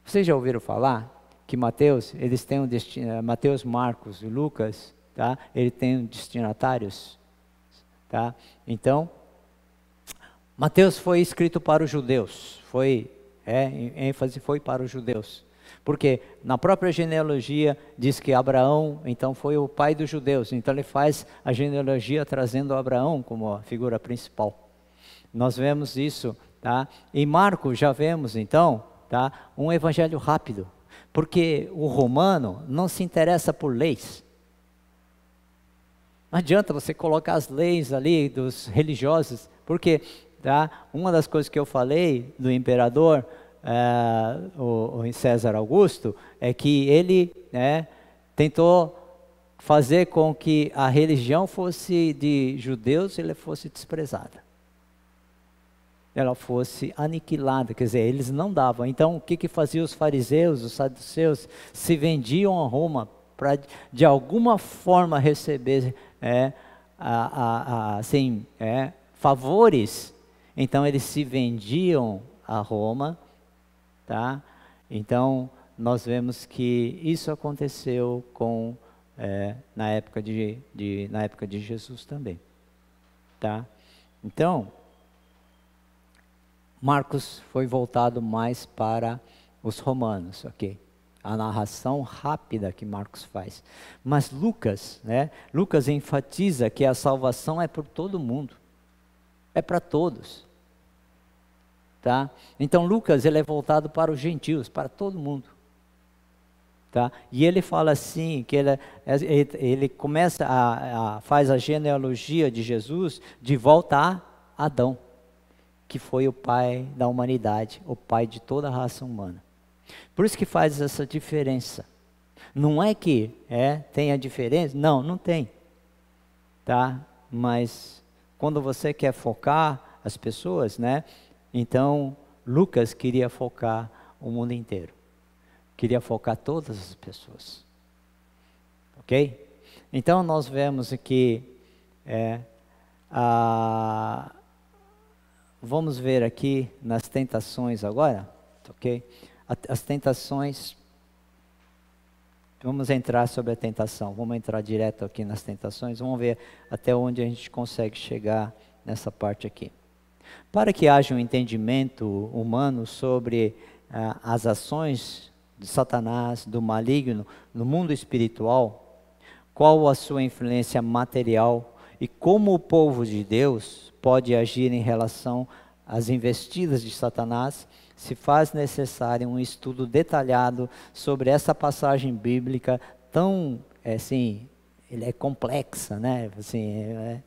Vocês já ouviram falar que Mateus, eles têm Mateus, Marcos e Lucas, tá? Ele tem destinatários, tá? Então, Mateus foi escrito para os judeus, ênfase foi para os judeus, porque na própria genealogia diz que Abraão, então, foi o pai dos judeus, então ele faz a genealogia trazendo Abraão como a figura principal. Nós vemos isso, tá? Em Marcos já vemos, então, tá? Um evangelho rápido, porque o romano não se interessa por leis. Não adianta você colocar as leis ali dos religiosos, porque uma das coisas que eu falei do imperador, o César Augusto, é que ele tentou fazer com que a religião fosse de judeus, ela fosse desprezada. Ela fosse aniquilada, quer dizer, eles não davam. Então, o que faziam os fariseus, os saduceus? Se vendiam a Roma para, de alguma forma, receber favores. Então eles se vendiam a Roma, tá? Então nós vemos que isso aconteceu na época de Jesus também, tá? Então Marcos foi voltado mais para os romanos, ok? A narração rápida que Marcos faz. Mas Lucas, Lucas enfatiza que a salvação é por todo mundo. É para todos. Tá? Então Lucas, ele é voltado para os gentios, para todo mundo. Tá? E ele fala assim, que ele começa faz a genealogia de Jesus de volta a Adão, que foi o pai da humanidade, o pai de toda a raça humana. Por isso que faz essa diferença. Não é que tem a diferença, não tem. Tá? Mas quando você quer focar as pessoas, então Lucas queria focar o mundo inteiro. Queria focar todas as pessoas. Ok? Então nós vemos aqui, vamos ver aqui nas tentações agora, ok? As tentações, vamos entrar sobre a tentação, vamos entrar direto aqui nas tentações, vamos ver até onde a gente consegue chegar nessa parte aqui. Para que haja um entendimento humano sobre as ações de Satanás, do maligno, no mundo espiritual, qual a sua influência material e como o povo de Deus pode agir em relação as investidas de Satanás, se faz necessário um estudo detalhado sobre essa passagem bíblica tão, assim, ele é complexa, né? Assim,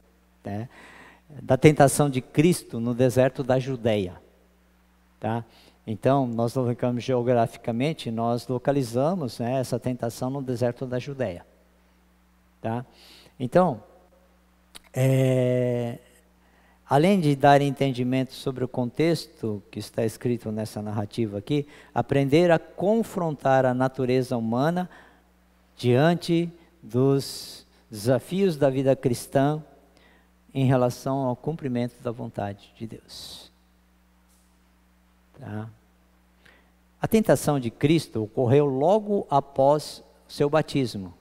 da tentação de Cristo no deserto da Judeia, tá? Então, nós localizamos geograficamente, nós localizamos, né, essa tentação no deserto da Judeia, tá? Então, além de dar entendimento sobre o contexto que está escrito nessa narrativa aqui, aprender a confrontar a natureza humana diante dos desafios da vida cristã em relação ao cumprimento da vontade de Deus. Tá? A tentação de Cristo ocorreu logo após seu batismo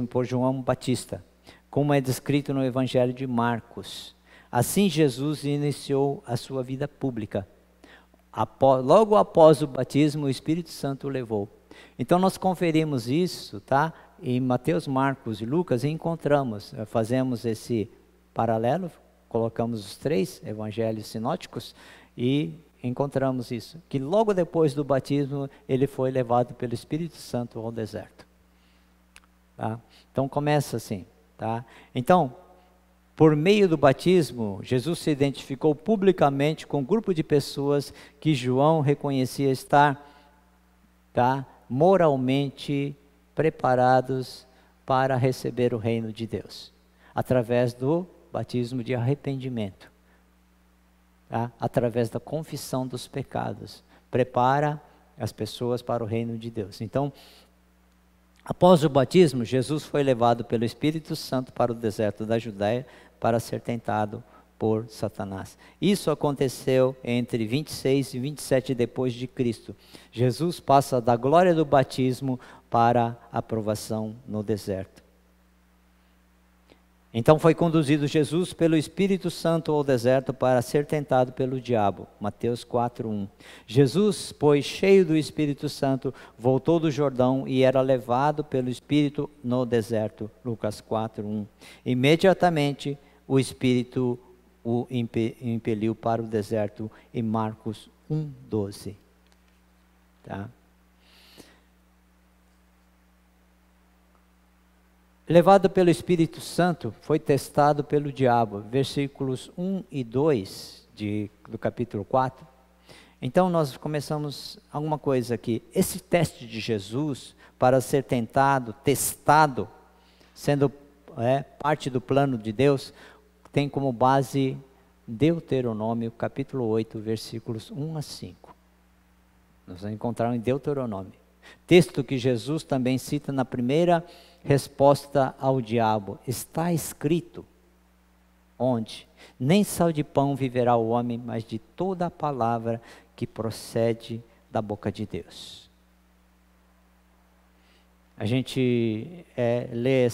por João Batista, como é descrito no Evangelho de Marcos. Assim Jesus iniciou a sua vida pública. Logo após o batismo, o Espírito Santo o levou. Então nós conferimos isso, tá? Em Mateus, Marcos e Lucas, e encontramos, fazemos esse paralelo, colocamos os 3 evangelhos sinóticos e encontramos isso, que logo depois do batismo ele foi levado pelo Espírito Santo ao deserto. Tá? Então começa assim, tá? Então, por meio do batismo, Jesus se identificou publicamente com um grupo de pessoas que João reconhecia estar, tá, moralmente preparados para receber o reino de Deus, através do batismo de arrependimento, tá? Através da confissão dos pecados, prepara as pessoas para o reino de Deus. Então, após o batismo, Jesus foi levado pelo Espírito Santo para o deserto da Judéia para ser tentado por Satanás. Isso aconteceu entre 26 e 27 depois de Cristo. Jesus passa da glória do batismo para a provação no deserto. Então foi conduzido Jesus pelo Espírito Santo ao deserto para ser tentado pelo diabo. Mateus 4:1. Jesus, pois cheio do Espírito Santo, voltou do Jordão e era levado pelo Espírito no deserto. Lucas 4:1. Imediatamente o Espírito o impeliu para o deserto em Marcos 1:12. Tá? Levado pelo Espírito Santo, foi testado pelo diabo, versículos 1 e 2 do capítulo 4. Então nós começamos alguma coisa aqui. Esse teste de Jesus para ser testado, sendo parte do plano de Deus, tem como base Deuteronômio, capítulo 8, versículos 1 a 5. Nós vamos encontrar em Deuteronômio. Texto que Jesus também cita na primeira resposta ao diabo. Está escrito, onde? Nem só de pão viverá o homem, mas de toda a palavra que procede da boca de Deus. A gente lê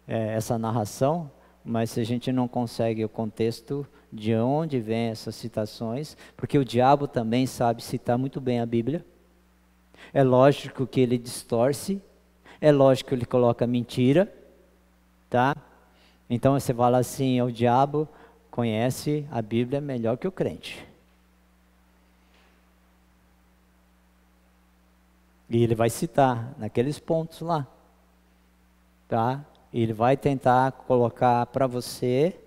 essa narração, mas se a gente não consegue o contexto de onde vêm essas citações, porque o diabo também sabe citar muito bem a Bíblia, é lógico que ele distorce, é lógico que ele coloca mentira, tá? Então você fala assim, o diabo conhece a Bíblia melhor que o crente. E ele vai citar naqueles pontos lá, tá? E ele vai tentar colocar para você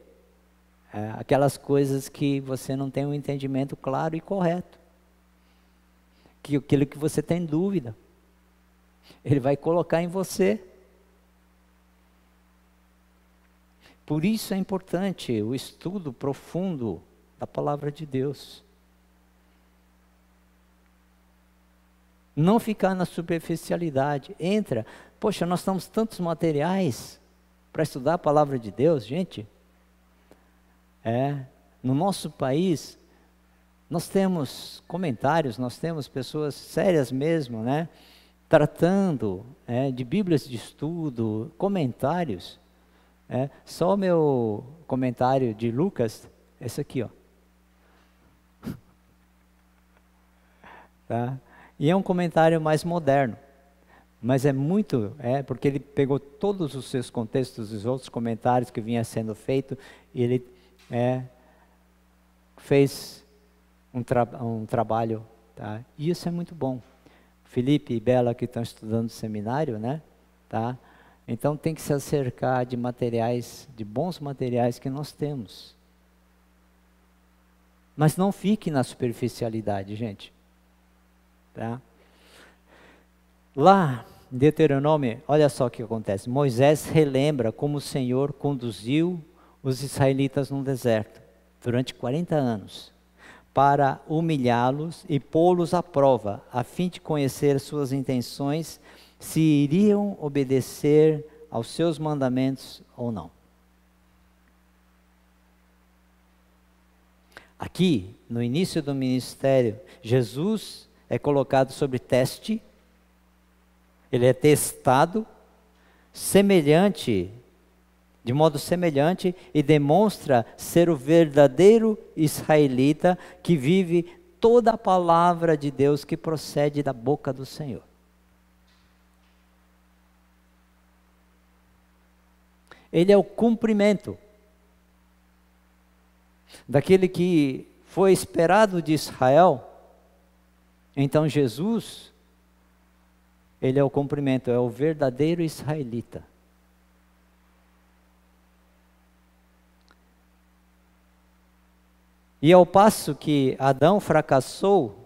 aquelas coisas que você não tem um entendimento claro e correto. Aquilo que você tem dúvida. Ele vai colocar em você. Por isso é importante o estudo profundo da palavra de Deus. Não ficar na superficialidade. Entra. Poxa, nós temos tantos materiais para estudar a palavra de Deus, gente. No nosso país, nós temos comentários, nós temos pessoas sérias mesmo, né? Tratando de Bíblias de estudo, comentários. Só o meu comentário de Lucas, esse aqui, ó. Tá? E é um comentário mais moderno, mas é muito, porque ele pegou todos os seus contextos, os outros comentários que vinha sendo feito, e ele fez um trabalho, tá? E isso é muito bom. Felipe e Bela que estão estudando seminário, né? Tá? Então tem que se acercar de materiais, de bons materiais que nós temos. Mas não fique na superficialidade, gente. Tá? Lá, em Deuteronômio, olha só o que acontece. Moisés relembra como o Senhor conduziu os israelitas no deserto durante 40 anos, para humilhá-los e pô-los à prova, a fim de conhecer suas intenções, se iriam obedecer aos seus mandamentos ou não. Aqui, no início do ministério, Jesus é colocado sob teste, ele é testado, de modo semelhante, e demonstra ser o verdadeiro israelita que vive toda a palavra de Deus que procede da boca do Senhor. Ele é o cumprimento daquele que foi esperado de Israel. Então Jesus, ele é o cumprimento, é o verdadeiro israelita. E ao passo que Adão fracassou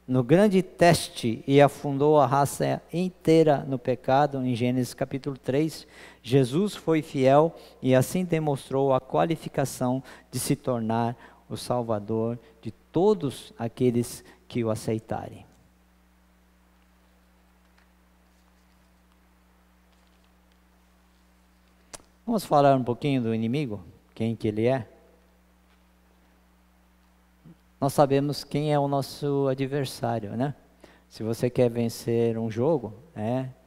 no grande teste e afundou a raça inteira no pecado, em Gênesis capítulo 3, Jesus foi fiel e assim demonstrou a qualificação de se tornar o Salvador de todos aqueles que o aceitarem. Vamos falar um pouquinho do inimigo, quem que ele é? Nós sabemos quem é o nosso adversário, né? Se você quer vencer um jogo,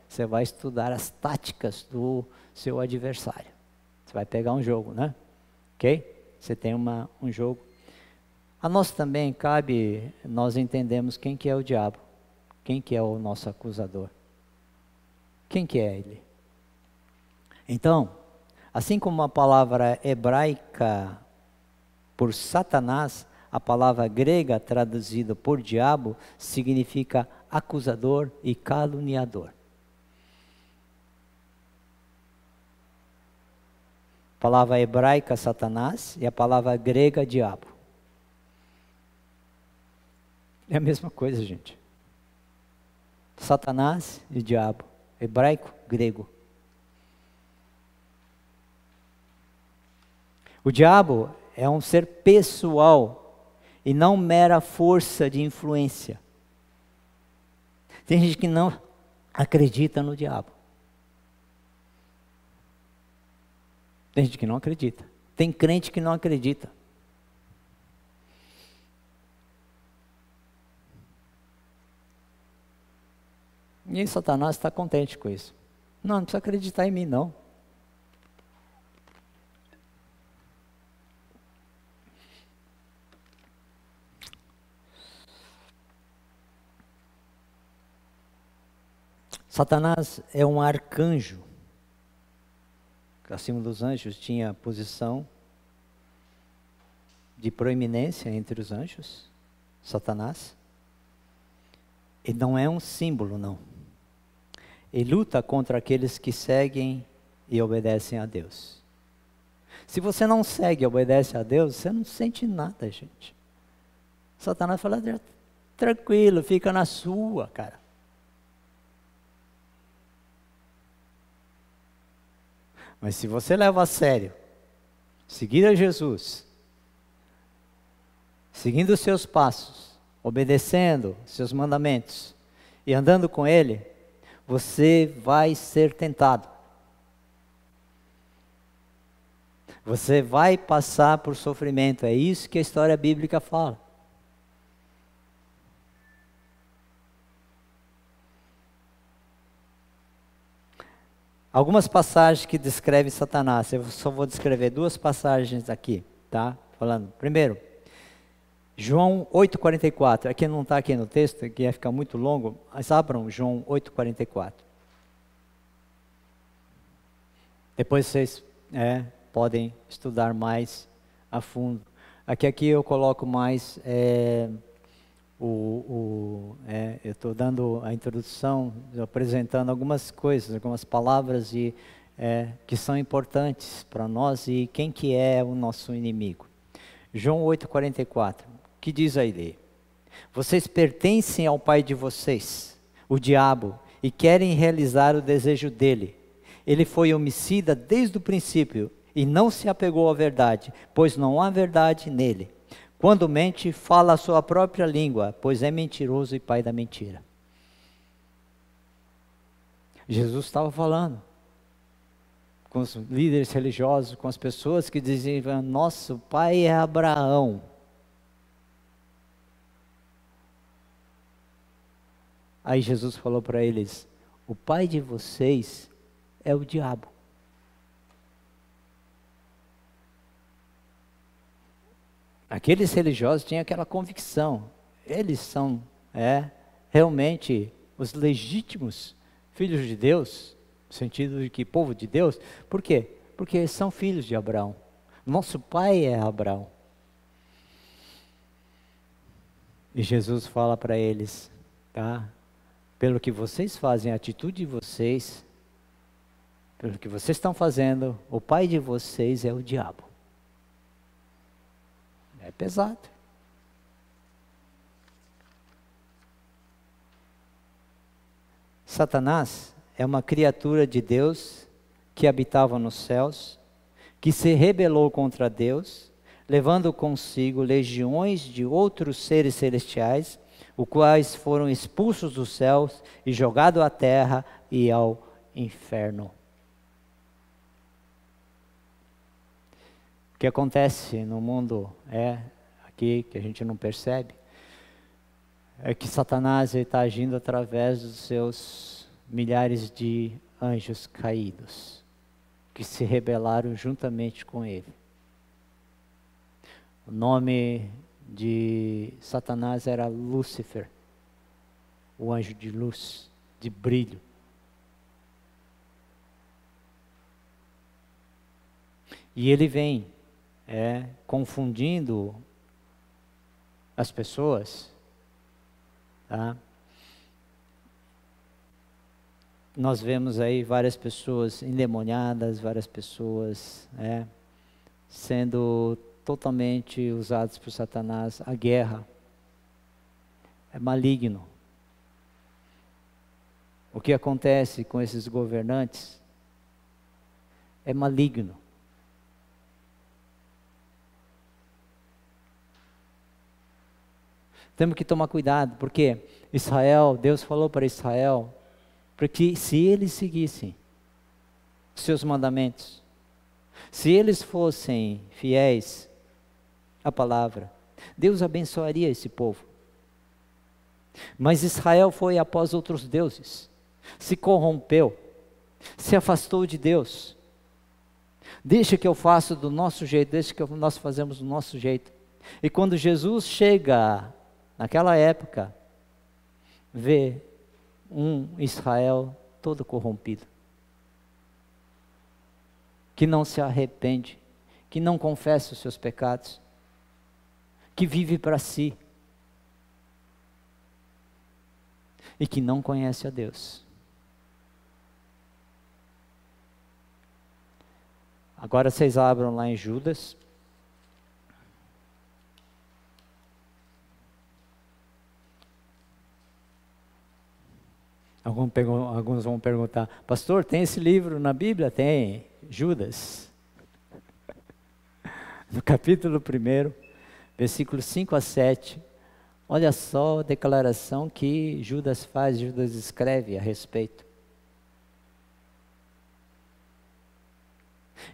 você vai estudar as táticas do seu adversário. Você vai pegar um jogo, né? Ok? Você tem um jogo. A nós também cabe, nós entendemos quem que é o diabo. Quem que é o nosso acusador. Quem que é ele? Então, assim como a palavra hebraica por Satanás, a palavra grega traduzida por diabo significa acusador e caluniador. A palavra hebraica Satanás e a palavra grega diabo. É a mesma coisa, gente. Satanás e diabo. Hebraico, grego. O diabo é um ser pessoal e não mera força de influência. Tem gente que não acredita no diabo. Tem gente que não acredita. Tem crente que não acredita. E Satanás está contente com isso. Não precisa acreditar em mim, não. Satanás é um arcanjo. Acima dos anjos tinha posição de proeminência entre os anjos. Satanás. Ele não é um símbolo, não. Ele luta contra aqueles que seguem e obedecem a Deus. Se você não segue e obedece a Deus, você não sente nada, gente. Satanás fala, tranquilo, fica na sua, cara. Mas se você leva a sério, seguir a Jesus, seguindo os seus passos, obedecendo seus mandamentos e andando com Ele, você vai ser tentado. Você vai passar por sofrimento. É isso que a história bíblica fala. Algumas passagens que descrevem Satanás. Eu só vou descrever duas passagens aqui, tá? Falando. Primeiro, João 8,44. Aqui não está aqui no texto, que ia ficar muito longo. Mas abram João 8,44. Depois vocês podem estudar mais a fundo. Aqui eu coloco mais, eu estou dando a introdução, apresentando algumas coisas, algumas palavras que são importantes para nós e quem que é o nosso inimigo. João 8,44, que diz aí? Vocês pertencem ao pai de vocês, o diabo, e querem realizar o desejo dele. Ele foi homicida desde o princípio e não se apegou à verdade, pois não há verdade nele. Quando mente, fala a sua própria língua, pois é mentiroso e pai da mentira. Jesus estava falando com os líderes religiosos, com as pessoas que diziam, nosso pai é Abraão. Aí Jesus falou para eles, o pai de vocês é o diabo. Aqueles religiosos tinham aquela convicção, eles são realmente os legítimos filhos de Deus, no sentido de que povo de Deus. Por quê? Porque são filhos de Abraão. Nosso pai é Abraão. E Jesus fala para eles, tá? Pelo que vocês fazem, a atitude de vocês, pelo que vocês estão fazendo, o pai de vocês é o diabo. É pesado. Satanás é uma criatura de Deus que habitava nos céus, que se rebelou contra Deus, levando consigo legiões de outros seres celestiais, os quais foram expulsos dos céus e jogados à terra e ao inferno. O que acontece no mundo aqui, que a gente não percebe, é que Satanás está agindo através dos seus milhares de anjos caídos, que se rebelaram juntamente com ele. O nome de Satanás era Lúcifer, o anjo de luz, de brilho. E ele vem confundindo as pessoas, tá? Nós vemos aí várias pessoas endemoniadas, várias pessoas sendo totalmente usadas por Satanás. A guerra é maligno. O que acontece com esses governantes é maligno. Temos que tomar cuidado, porque Deus falou para Israel, porque se eles seguissem os seus mandamentos, se eles fossem fiéis à palavra, Deus abençoaria esse povo. Mas Israel foi após outros deuses, se corrompeu, se afastou de Deus. Deixa que eu faça do nosso jeito, deixa que nós fazemos do nosso jeito. E quando Jesus chega naquela época, vê um Israel todo corrompido, que não se arrepende, que não confessa os seus pecados, que vive para si e que não conhece a Deus. Agora vocês abram lá em Judas. Alguns vão perguntar, pastor, tem esse livro na Bíblia? Tem, Judas. No capítulo 1, versículos 5 a 7, olha só a declaração que Judas faz, Judas escreve a respeito.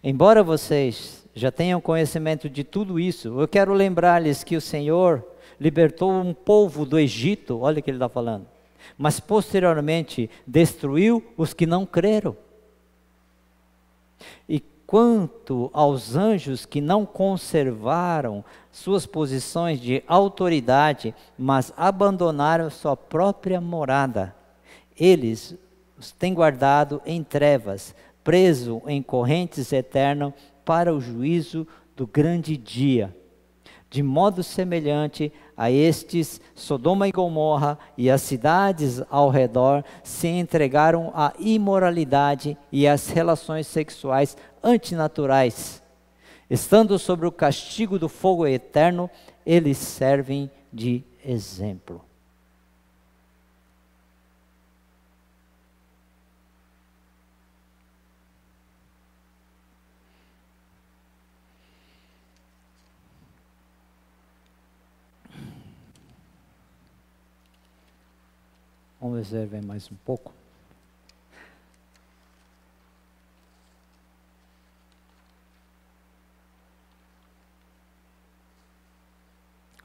Embora vocês já tenham conhecimento de tudo isso, eu quero lembrar-lhes que o Senhor libertou um povo do Egito, olha o que ele está falando, mas posteriormente destruiu os que não creram. E quanto aos anjos que não conservaram suas posições de autoridade, mas abandonaram sua própria morada, eles os têm guardado em trevas, preso em correntes eternas para o juízo do grande dia. De modo semelhante a estes, Sodoma e Gomorra e as cidades ao redor se entregaram à imoralidade e às relações sexuais antinaturais. Estando sobre o castigo do fogo eterno, eles servem de exemplo. Vamos ver mais um pouco.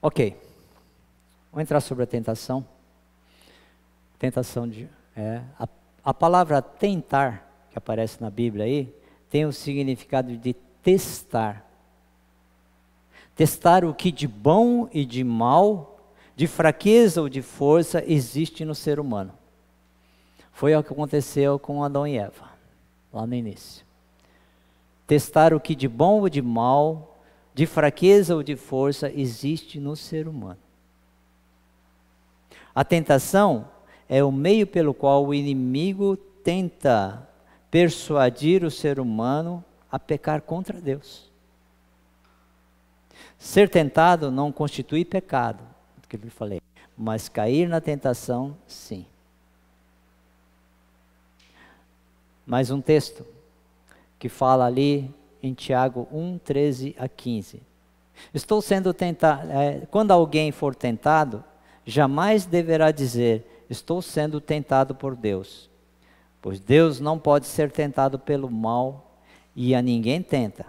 Ok. Vamos entrar sobre a tentação. Tentação a palavra tentar, que aparece na Bíblia aí, tem o significado de testar. Testar o que de bom e de mal, de fraqueza ou de força existe no ser humano. Foi o que aconteceu com Adão e Eva, lá no início. Testar o que de bom ou de mal, de fraqueza ou de força existe no ser humano. A tentação é o meio pelo qual o inimigo tenta persuadir o ser humano a pecar contra Deus. Ser tentado não constitui pecado, que eu falei, mas cair na tentação, sim. Mais um texto que fala ali em Tiago 1, 13 a 15. Estou sendo tentado. Quando alguém for tentado, jamais deverá dizer, estou sendo tentado por Deus. Pois Deus não pode ser tentado pelo mal e a ninguém tenta.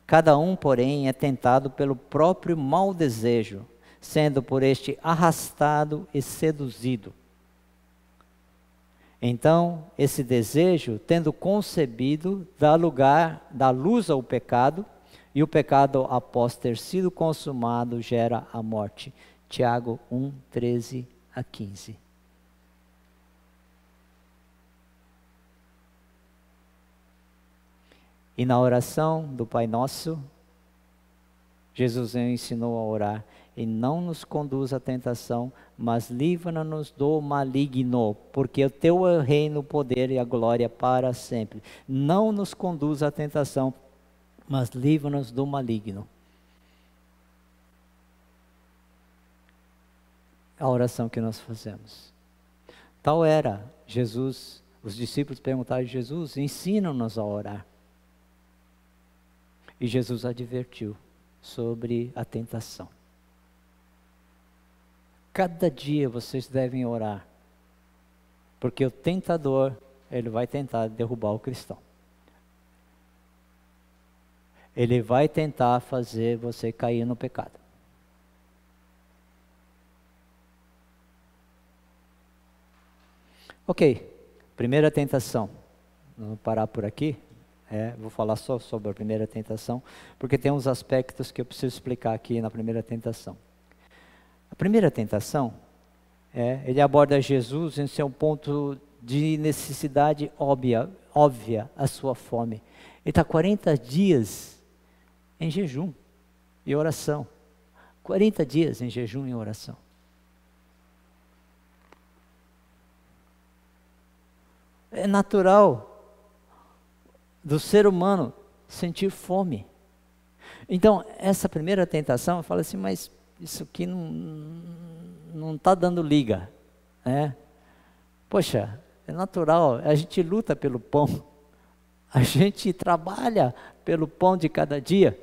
Cada um, porém, é tentado pelo próprio mau desejo, sendo por este arrastado e seduzido. Então, esse desejo, tendo concebido, dá luz ao pecado, e o pecado, após ter sido consumado, gera a morte. Tiago 1, 13 a 15. E na oração do Pai Nosso, Jesus ensinou a orar: e não nos conduz à tentação, mas livra-nos do maligno, porque o teu é o reino, o poder e a glória para sempre. Não nos conduz à tentação, mas livra-nos do maligno. A oração que nós fazemos. Tal era Jesus, os discípulos perguntaram a Jesus, ensina-nos a orar. E Jesus advertiu sobre a tentação. Cada dia vocês devem orar, porque o tentador, ele vai tentar derrubar o cristão. Ele vai tentar fazer você cair no pecado. Ok, primeira tentação. Vamos parar por aqui. Vou falar só sobre a primeira tentação, porque tem uns aspectos que eu preciso explicar aqui na primeira tentação. A primeira tentação, ele aborda Jesus em seu ponto de necessidade óbvia, a sua fome. Ele está 40 dias em jejum e oração. 40 dias em jejum e oração. É natural do ser humano sentir fome. Então, essa primeira tentação, eu falo assim, mas isso aqui não está dando liga, né? Poxa, é natural, a gente luta pelo pão, a gente trabalha pelo pão de cada dia.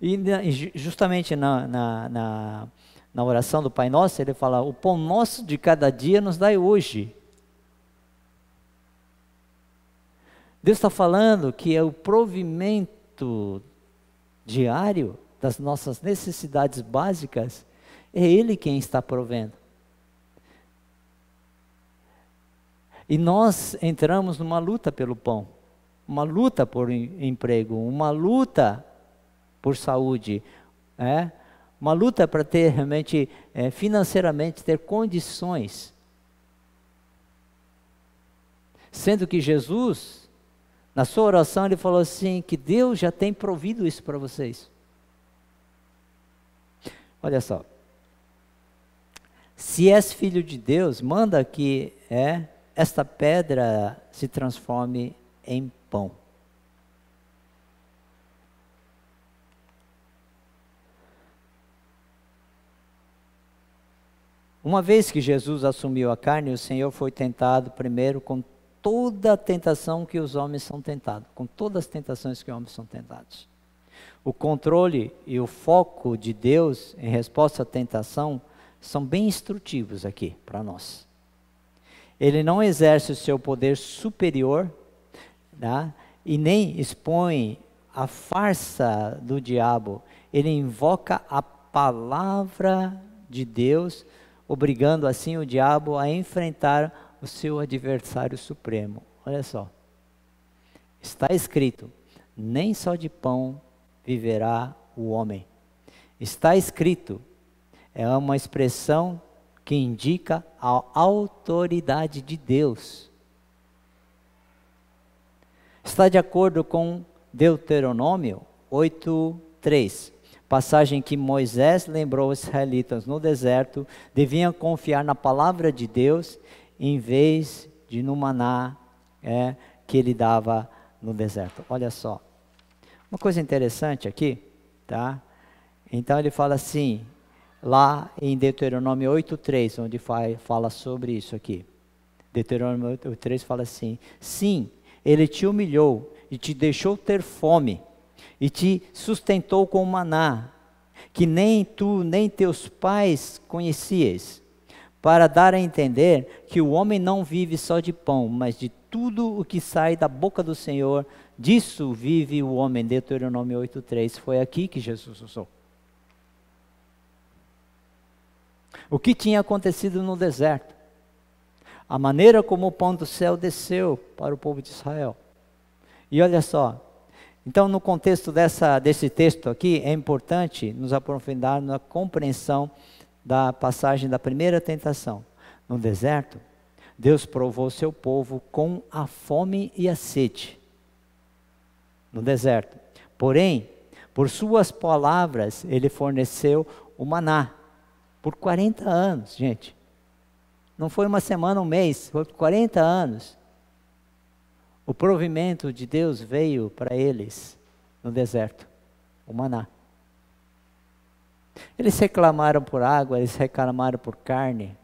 E justamente na oração do Pai Nosso, ele fala, o pão nosso de cada dia nos dai hoje. Deus está falando que é o provimento diário das nossas necessidades básicas, é Ele quem está provendo. E nós entramos numa luta pelo pão, uma luta por emprego, uma luta por saúde, uma luta para ter realmente, financeiramente, ter condições. Sendo que Jesus Na sua oração ele falou assim, que Deus já tem provido isso para vocês. Olha só. Se és filho de Deus, manda que esta pedra se transforme em pão. Uma vez que Jesus assumiu a carne, o Senhor foi tentado primeiro com toda a tentação que os homens são tentados, com todas as tentações que os homens são tentados. O controle e o foco de Deus em resposta à tentação são bem instrutivos aqui para nós. Ele não exerce o seu poder superior, tá? E nem expõe a farsa do diabo. Ele invoca a palavra de Deus, obrigando assim o diabo a enfrentar o seu adversário supremo. Olha só, está escrito, nem só de pão viverá o homem. Está escrito, é uma expressão que indica a autoridade de Deus. Está de acordo com Deuteronômio 8:3. Passagem que Moisés lembrou os israelitas no deserto, deviam confiar na palavra de Deus, em vez de no maná que ele dava no deserto. Olha só, uma coisa interessante aqui, tá? Então ele fala assim, lá em Deuteronômio 8:3, onde fala sobre isso aqui. Deuteronômio 8:3 fala assim, sim, ele te humilhou e te deixou ter fome, e te sustentou com maná, que nem tu nem teus pais conhecias, para dar a entender que o homem não vive só de pão, mas de tudo o que sai da boca do Senhor, disso vive o homem. Deuteronômio 8:3, foi aqui que Jesus usou. O que tinha acontecido no deserto? A maneira como o pão do céu desceu para o povo de Israel. E olha só, então no contexto desse texto aqui, é importante nos aprofundar na compreensão da passagem da primeira tentação. No deserto, Deus provou seu povo com a fome e a sede. No deserto. Porém, por suas palavras, ele forneceu o maná. Por 40 anos, gente. Não foi uma semana, um mês, foi por 40 anos. O provimento de Deus veio para eles no deserto, o maná. Eles reclamaram por água, eles reclamaram por carne.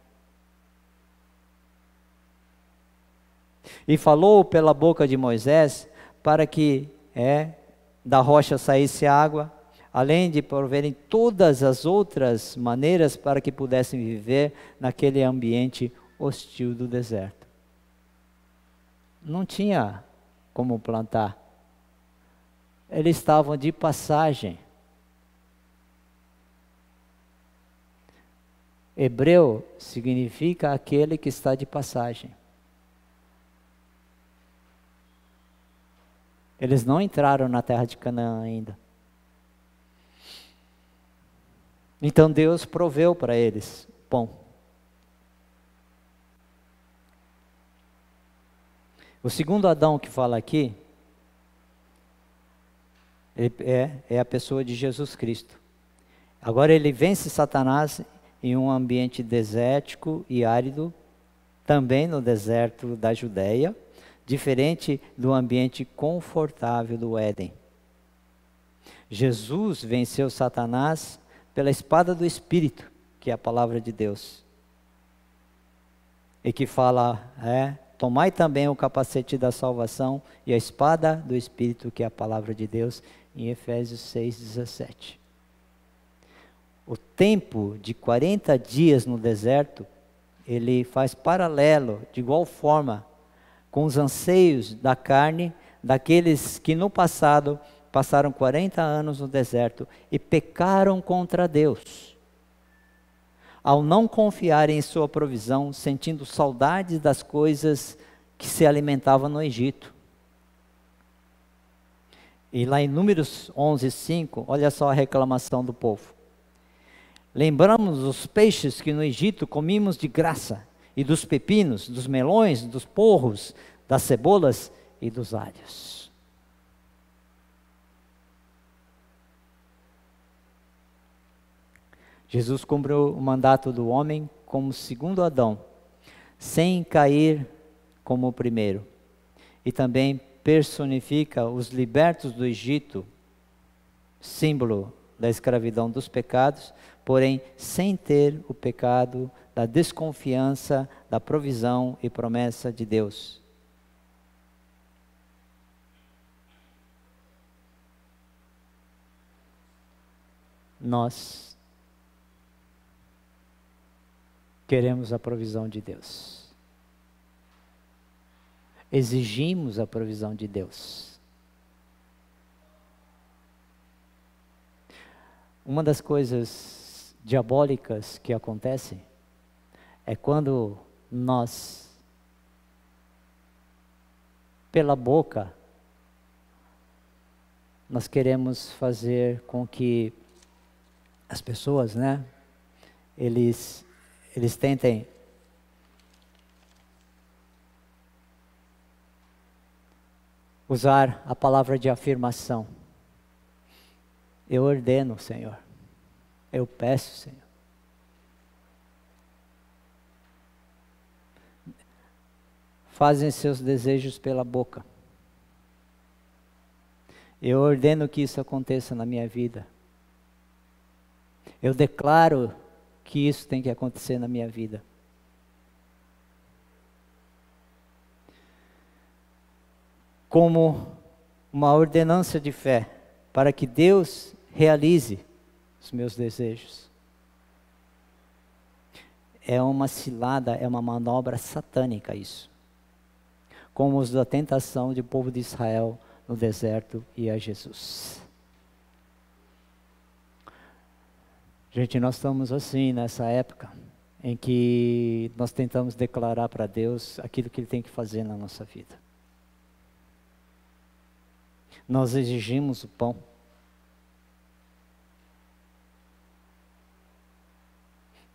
E falou pela boca de Moisés para que da rocha saísse água, além de proverem todas as outras maneiras para que pudessem viver naquele ambiente hostil do deserto. Não tinha como plantar. Eles estavam de passagem. Hebreu significa aquele que está de passagem. Eles não entraram na terra de Canaã ainda. Então Deus proveu para eles pão. O segundo Adão que fala aqui é a pessoa de Jesus Cristo. Agora ele vence Satanás em um ambiente desértico e árido, também no deserto da Judeia, diferente do ambiente confortável do Éden. Jesus venceu Satanás pela espada do Espírito, que é a palavra de Deus. E que fala, tomai também o capacete da salvação e a espada do Espírito, que é a palavra de Deus, em Efésios 6:17. O tempo de 40 dias no deserto, ele faz paralelo, de igual forma, com os anseios da carne, daqueles que no passado passaram 40 anos no deserto e pecaram contra Deus. Ao não confiarem em sua provisão, sentindo saudades das coisas que se alimentavam no Egito. E lá em Números 11:5, olha só a reclamação do povo. Lembramos os peixes que no Egito comíamos de graça, e dos pepinos, dos melões, dos porros, das cebolas e dos alhos. Jesus cumpriu o mandato do homem como segundo Adão, sem cair como o primeiro. E também personifica os libertos do Egito, símbolo da escravidão dos pecados, porém sem ter o pecado da desconfiança da provisão e promessa de Deus. Nós queremos a provisão de Deus. Exigimos a provisão de Deus. Uma das coisas diabólicas que acontecem é quando nós, pela boca, nós queremos fazer com que as pessoas, eles tentem usar a palavra de afirmação. Eu ordeno, Senhor. Eu peço, Senhor. Fazem seus desejos pela boca. Eu ordeno que isso aconteça na minha vida. Eu declaro que isso tem que acontecer na minha vida. Como uma ordenança de fé, para que Deus realize os meus desejos. É uma cilada, é uma manobra satânica isso. Como os da tentação do povo de Israel no deserto e a Jesus. Gente, nós estamos assim nessa época em que nós tentamos declarar para Deus aquilo que Ele tem que fazer na nossa vida. Nós exigimos o pão.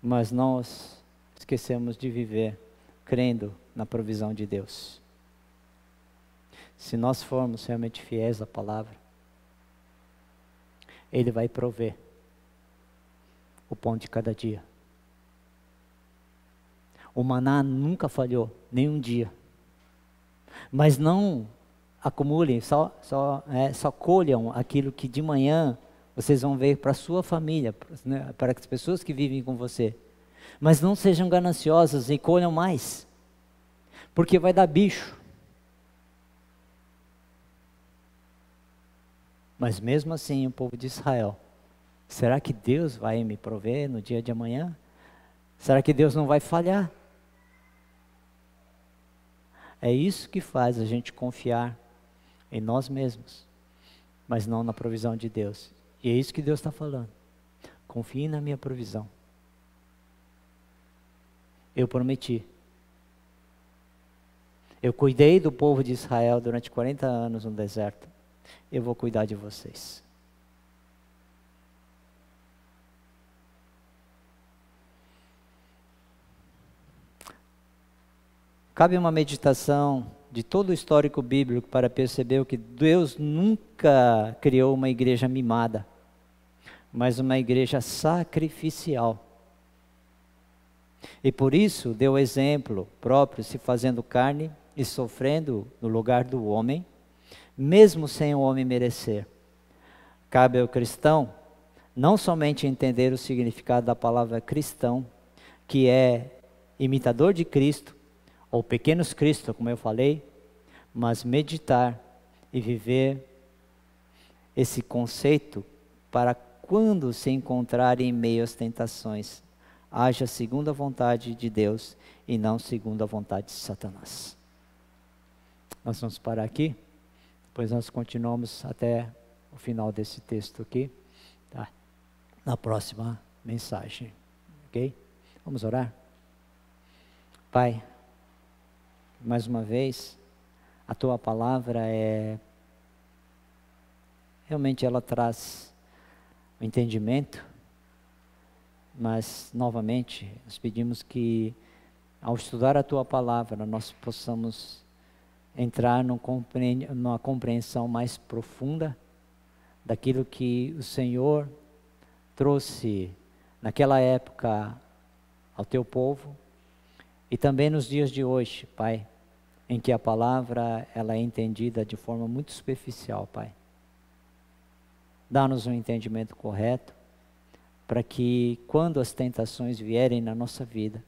Mas nós esquecemos de viver crendo na provisão de Deus. Se nós formos realmente fiéis à palavra, Ele vai prover o pão de cada dia. O maná nunca falhou, nem um dia. Mas não acumulem, só colham aquilo que de manhã vocês vão ver para a sua família, para as pessoas que vivem com você. Mas não sejam gananciosos e colham mais, porque vai dar bicho. Mas mesmo assim, o povo de Israel, será que Deus vai me prover no dia de amanhã? Será que Deus não vai falhar? É isso que faz a gente confiar em nós mesmos, mas não na provisão de Deus. E é isso que Deus está falando. Confie na minha provisão. Eu prometi. Eu cuidei do povo de Israel durante 40 anos no deserto. Eu vou cuidar de vocês. Cabe uma meditação de todo o histórico bíblico para perceber que Deus nunca criou uma igreja mimada, mas uma igreja sacrificial. E por isso deu exemplo próprio, se fazendo carne e sofrendo no lugar do homem, mesmo sem o homem merecer. Cabe ao cristão não somente entender o significado da palavra cristão, que é imitador de Cristo, ou pequenos Cristo, como eu falei, mas meditar e viver esse conceito para quando se encontrar em meio às tentações, haja segundo a vontade de Deus e não segundo a vontade de Satanás. Nós vamos parar aqui, depois nós continuamos até o final desse texto aqui, tá? Na próxima mensagem, ok? Vamos orar? Pai, mais uma vez, a Tua palavra realmente ela traz o entendimento, mas novamente nós pedimos que ao estudar a Tua palavra nós possamos entrar numa compreensão mais profunda daquilo que o Senhor trouxe naquela época ao teu povo e também nos dias de hoje, Pai, em que a palavra ela é entendida de forma muito superficial, Pai. Dá-nos um entendimento correto para que quando as tentações vierem na nossa vida,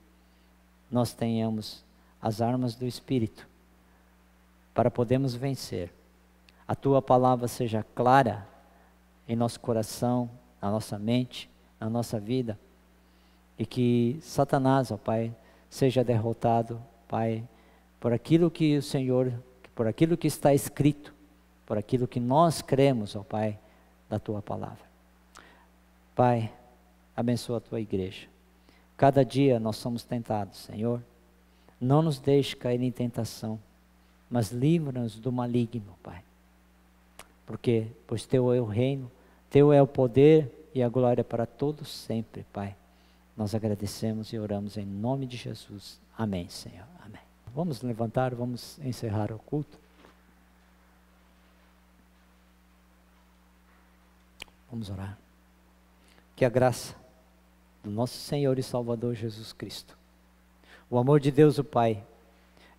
nós tenhamos as armas do Espírito para podermos vencer. A tua palavra seja clara em nosso coração, na nossa mente, na nossa vida, e que Satanás, ó Pai, seja derrotado, Pai, por aquilo que o Senhor, por aquilo que está escrito, por aquilo que nós cremos, ó Pai, da tua palavra. Pai, abençoa a tua igreja. Cada dia nós somos tentados, Senhor. Não nos deixe cair em tentação, mas livra-nos do maligno, Pai. Porque, pois teu é o reino, teu é o poder e a glória para todos sempre, Pai. Nós agradecemos e oramos em nome de Jesus. Amém, Senhor. Amém. Vamos levantar, vamos encerrar o culto. Vamos orar. Que a graça do nosso Senhor e Salvador Jesus Cristo, o amor de Deus o Pai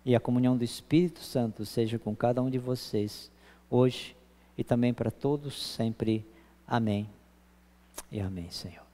e a comunhão do Espírito Santo seja com cada um de vocês, hoje e também para todos sempre. Amém e amém, Senhor.